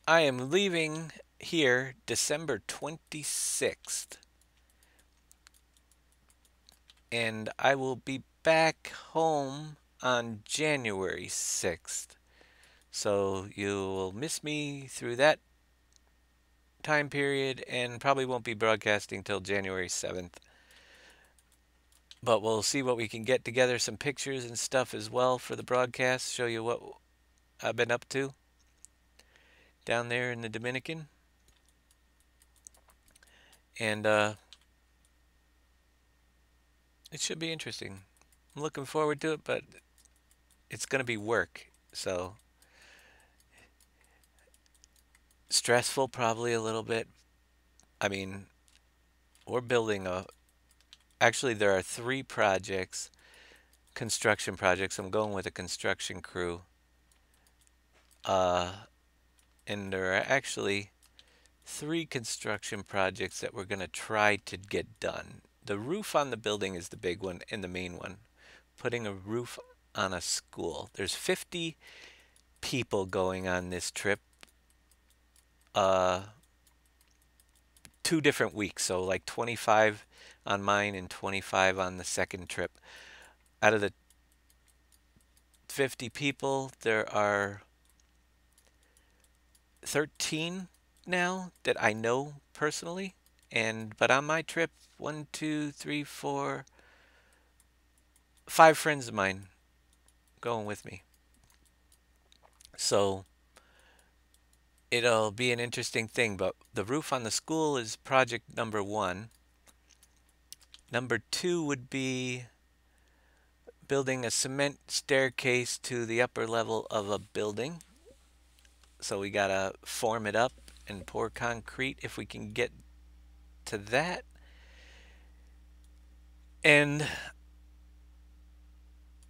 I am leaving here December 26th. And I will be back home on January 6th. So you will miss me through that time period and probably won't be broadcasting till January 7th. But we'll see what we can get together, some pictures and stuff as well for the broadcast, show you what I've been up to down there in the Dominican. And it should be interesting. I'm looking forward to it, but it's going to be work. So stressful, probably a little bit. I mean, we're building a. Actually, there are three projects, construction projects. I'm going with a construction crew. Uh, and there are actually three construction projects that we're going to try to get done. The roof on the building is the big one and the main one. Putting a roof on a school. There's 50 people going on this trip. Uh, 2 different weeks, so like 25 on mine and 25 on the second trip. Out of the 50 people, there are 13 now that I know personally. And but on my trip, one, two, three, four, five friends of mine going with me. So it'll be an interesting thing. But the roof on the school is project number one. Number two would be building a cement staircase to the upper level of a building. So we gotta form it up and pour concrete if we can get to that. And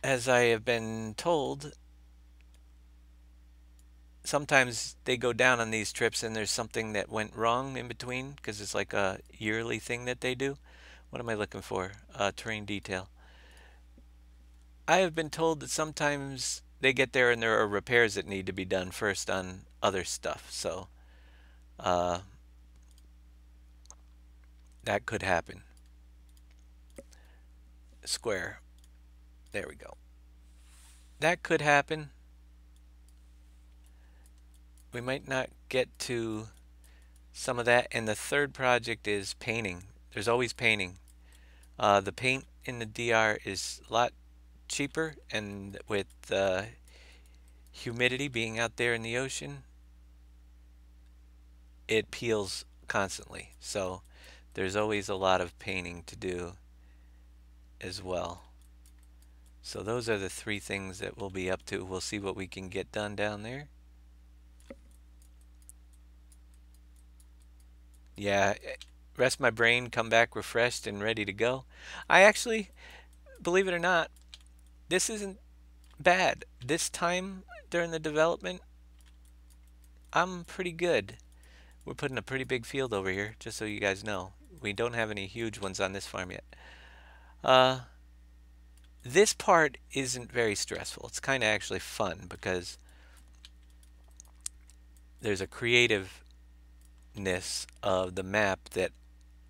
as I have been told, sometimes they go down on these trips and there's something that went wrong in between because it's like a yearly thing that they do. What am I looking for? Terrain detail. I have been told that sometimes they get there and there are repairs that need to be done first on other stuff. So uh, that could happen. Square. There we go. That could happen. We might not get to some of that. And the third project is painting. There's always painting. The paint in the DR is a lot cheaper, and with humidity being out there in the ocean, it peels constantly. So there's always a lot of painting to do as well. So those are the three things that we'll be up to. We'll see what we can get done down there. Yeah, rest my brain, come back refreshed and ready to go. I actually, believe it or not, this isn't bad. This time during the development, I'm pretty good. We're putting a pretty big field over here, just so you guys know. We don't have any huge ones on this farm yet. Uh, this part isn't very stressful. It's kind of actually fun because there's a creativeness of the map that,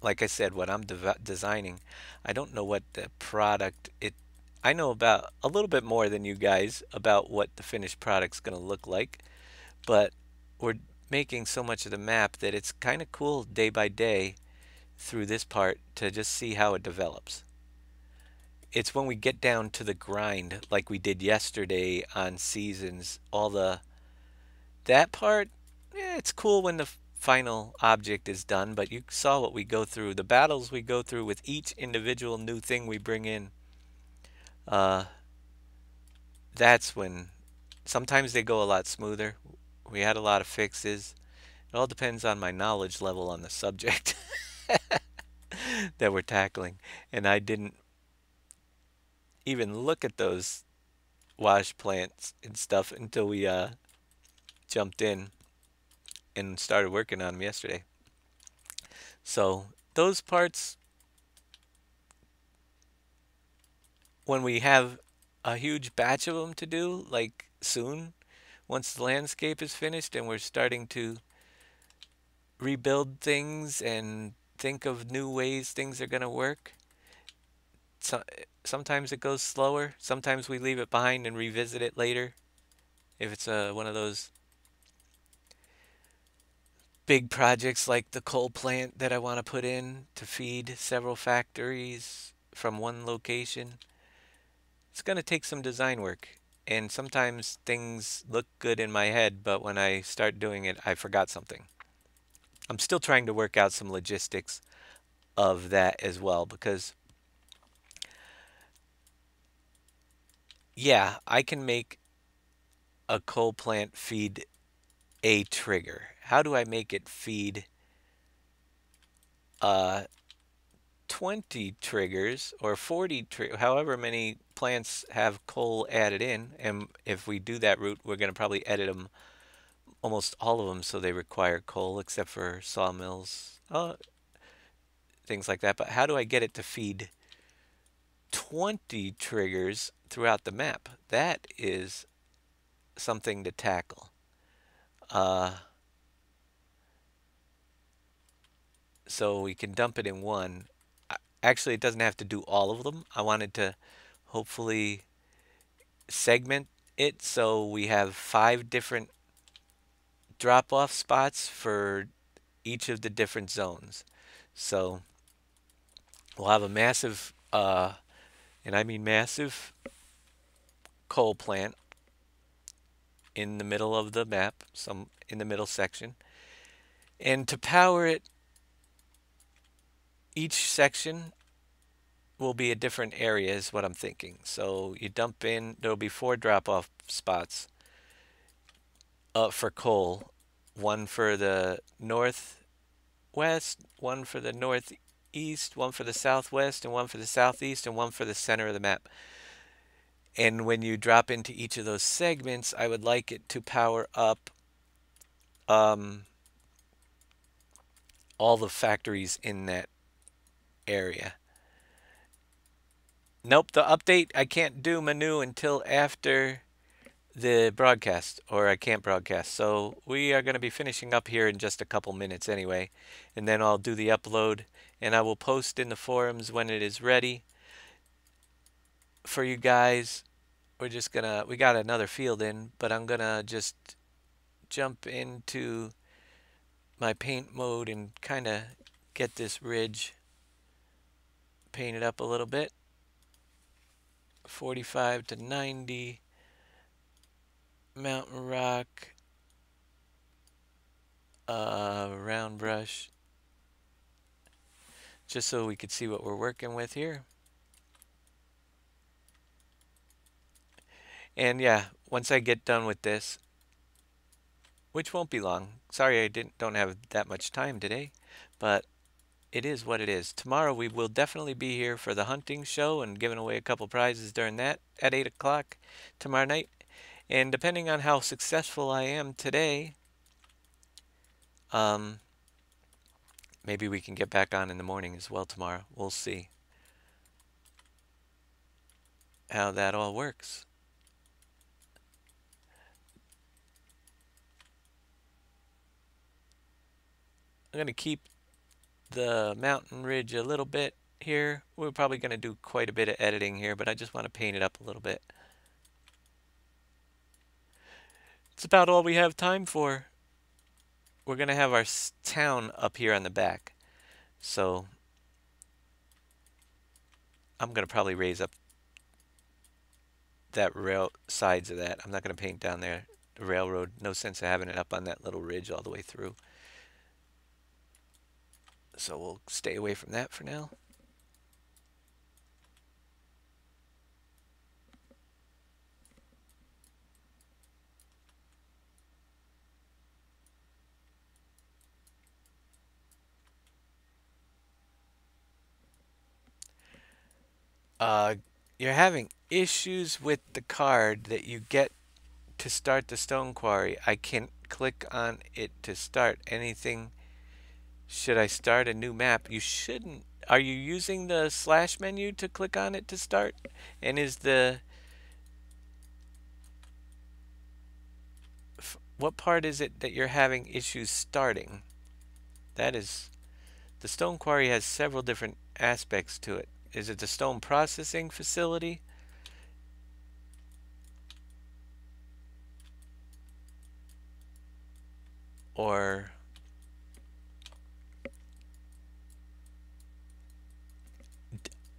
like I said, what I'm designing, I don't know what the product it. I know about a little bit more than you guys about what the finished product's going to look like, but we're making so much of the map that it's kind of cool day by day through this part to just see how it develops. It's when we get down to the grind like we did yesterday on seasons, all the that part, yeah, it's cool when the final object is done, but you saw what we go through, the battles we go through with each individual new thing we bring in. Uh, that's when sometimes they go a lot smoother. We had a lot of fixes. It all depends on my knowledge level on the subject that we're tackling. And I didn't even look at those wash plants and stuff until we jumped in and started working on them yesterday. So those parts, when we have a huge batch of them to do, like soon, once the landscape is finished and we're starting to rebuild things and think of new ways things are going to work, so, sometimes it goes slower. Sometimes we leave it behind and revisit it later. If it's one of those big projects like the coal plant that I want to put in to feed several factories from one location, it's going to take some design work. And sometimes things look good in my head, but when I start doing it, I forgot something. I'm still trying to work out some logistics of that as well because, yeah, I can make a coal plant feed a trigger. How do I make it feed uh, 20 triggers or 40, however many plants have coal added in? And if we do that route, we're going to probably edit them, almost all of them, so they require coal except for sawmills, things like that. But how do I get it to feed 20 triggers throughout the map? That is something to tackle. Uh, so we can dump it in one. Actually, it doesn't have to do all of them. I wanted to hopefully segment it so we have 5 different drop-off spots for each of the different zones. So we'll have a massive, and I mean massive, coal plant in the middle of the map, some in the middle section. And to power it, each section will be a different area is what I'm thinking. So you dump in, there'll be 4 drop-off spots for coal, one for the northwest, one for the northeast, one for the southwest, and one for the southeast, and one for the center of the map. And when you drop into each of those segments, I would like it to power up um, all the factories in that area. Nope, the update I can't do Manu until after the broadcast, or I can't broadcast. So we are going to be finishing up here in just a couple minutes anyway, and then I'll do the upload, and I will post in the forums when it is ready for you guys. We got another field in, but I'm gonna just jump into my paint mode and kind of get this ridge painted up a little bit. 45 to 90. Mountain rock. Round brush. Just so we could see what we're working with here. And yeah, once I get done with this, which won't be long. Sorry I don't have that much time today, but it is what it is. Tomorrow we will definitely be here for the hunting show and giving away a couple prizes during that at 8 o'clock tomorrow night. And depending on how successful I am today, maybe we can get back on in the morning as well tomorrow. We'll see how that all works. I'm going to keep the mountain ridge a little bit here. We're probably going to do quite a bit of editing here, but I just want to paint it up a little bit. It's about all we have time for. We're going to have our town up here on the back. So I'm going to probably raise up that rail sides of that. I'm not going to paint down there the railroad. No sense of having it up on that little ridge all the way through. So we'll stay away from that for now. You're having issues with the card that you get to start the stone quarry. I can't click on it to start anything. Should I start a new map? You shouldn't. Are you using the slash menu to click on it to start? And is what part is it that you're having issues starting? That is, the stone quarry has several different aspects to it. Is it the stone processing facility? Or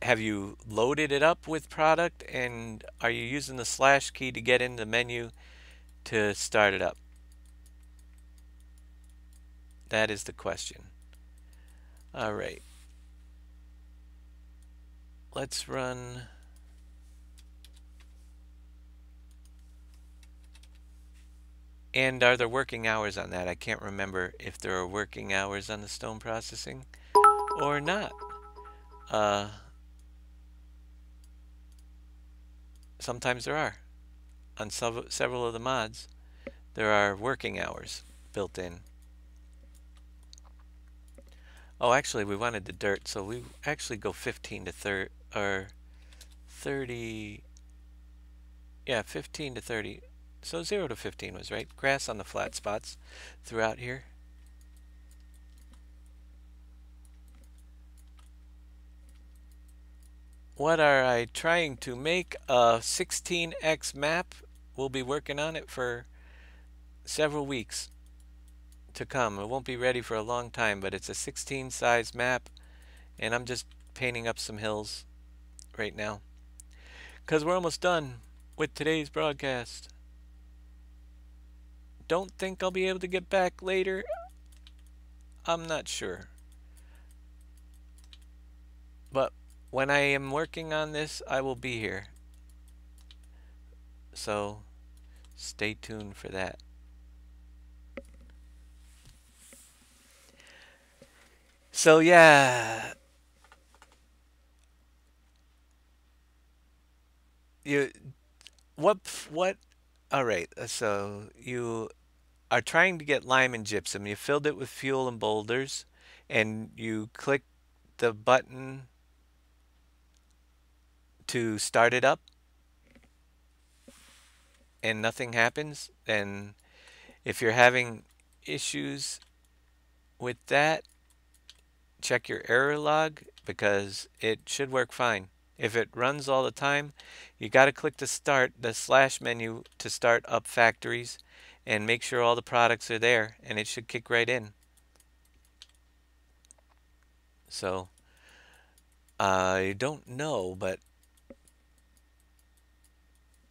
have you loaded it up with product and are you using the slash key to get in the menu to start it up? That is the question. All right. Let's run. And are there working hours on that? I can't remember if there are working hours on the stone processing or not. Uh, Sometimes there are. On several of the mods, there are working hours built in. Oh, actually, we wanted the dirt, so we actually go 15 to 30, or 30, yeah, 15 to 30. So 0 to 15 was right. Grass on the flat spots throughout here. What are I trying to make? A 16x map. We'll be working on it for several weeks to come. It won't be ready for a long time, but it's a 16 size map, and I'm just painting up some hills right now. Because we're almost done with today's broadcast. Don't think I'll be able to get back later. I'm not sure. But when I am working on this, I will be here. So stay tuned for that. So yeah, you what all right, so you are trying to get lime and gypsum. You filled it with fuel and boulders and you click the button to start it up and nothing happens. Then if you're having issues with that, check your error log because it should work fine. If it runs all the time, you got to click to start the slash menu to start up factories and make sure all the products are there and it should kick right in. So I don't know, but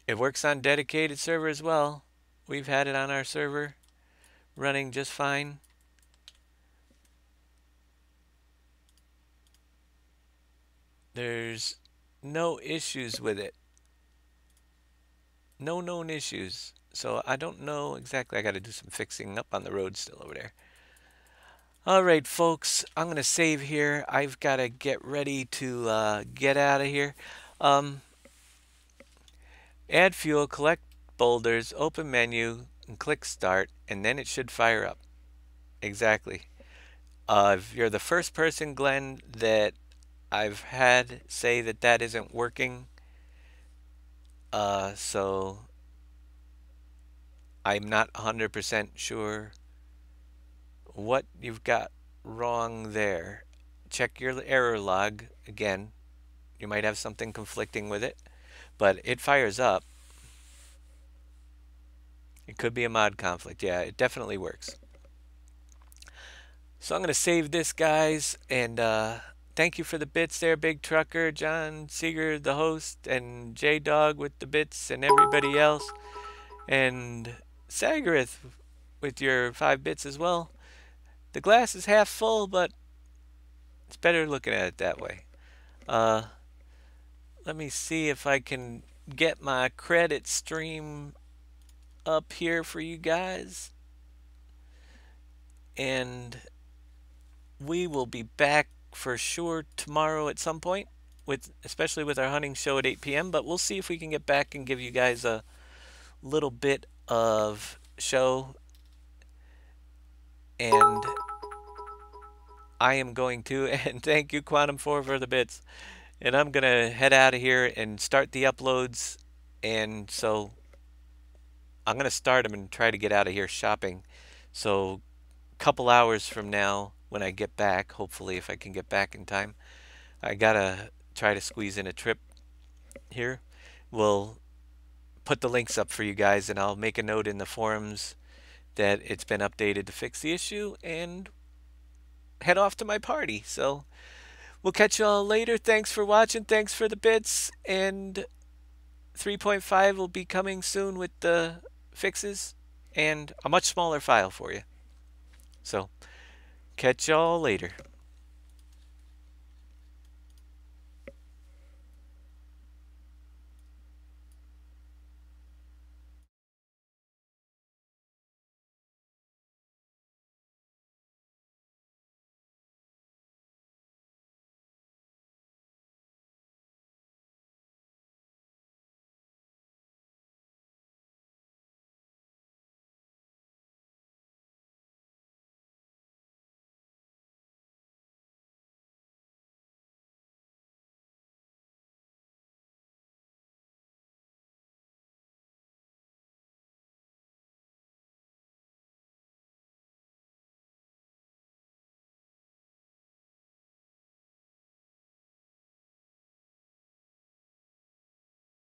it works on dedicated server as well. We've had it on our server running just fine. There's no issues with it. No known issues. So I don't know exactly. I got to do some fixing up on the road still over there. All right, folks, I'm going to save here. I've got to get ready to get out of here. Um, Add fuel, collect boulders, open menu, and click start, and then it should fire up. Exactly. If you're the first person, Glenn, that I've had say that that isn't working, so I'm not 100% sure what you've got wrong there. Check your error log again. You might have something conflicting with it, but it fires up. It could be a mod conflict. Yeah, it definitely works. So I'm going to save this, guys, and thank you for the bits there, Big Trucker, John Seeger, the host, and J-Dog with the bits, and everybody else, and Sagarith with your 5 bits as well. The glass is half full, but it's better looking at it that way. Let me see if I can get my credit stream up here for you guys. And we will be back for sure tomorrow at some point, especially with our hunting show at 8 p.m. But we'll see if we can get back and give you guys a little bit of show. And I am going to, and thank you Quantum 4 for the bits. And I'm going to head out of here and start the uploads. And so I'm going to start them and try to get out of here shopping. So a couple hours from now when I get back, hopefully if I can get back in time, I got to try to squeeze in a trip here. We'll put the links up for you guys and I'll make a note in the forums that it's been updated to fix the issue and head off to my party. So we'll catch y'all later. Thanks for watching. Thanks for the bits. And 3.5 will be coming soon with the fixes and a much smaller file for you. So catch y'all later.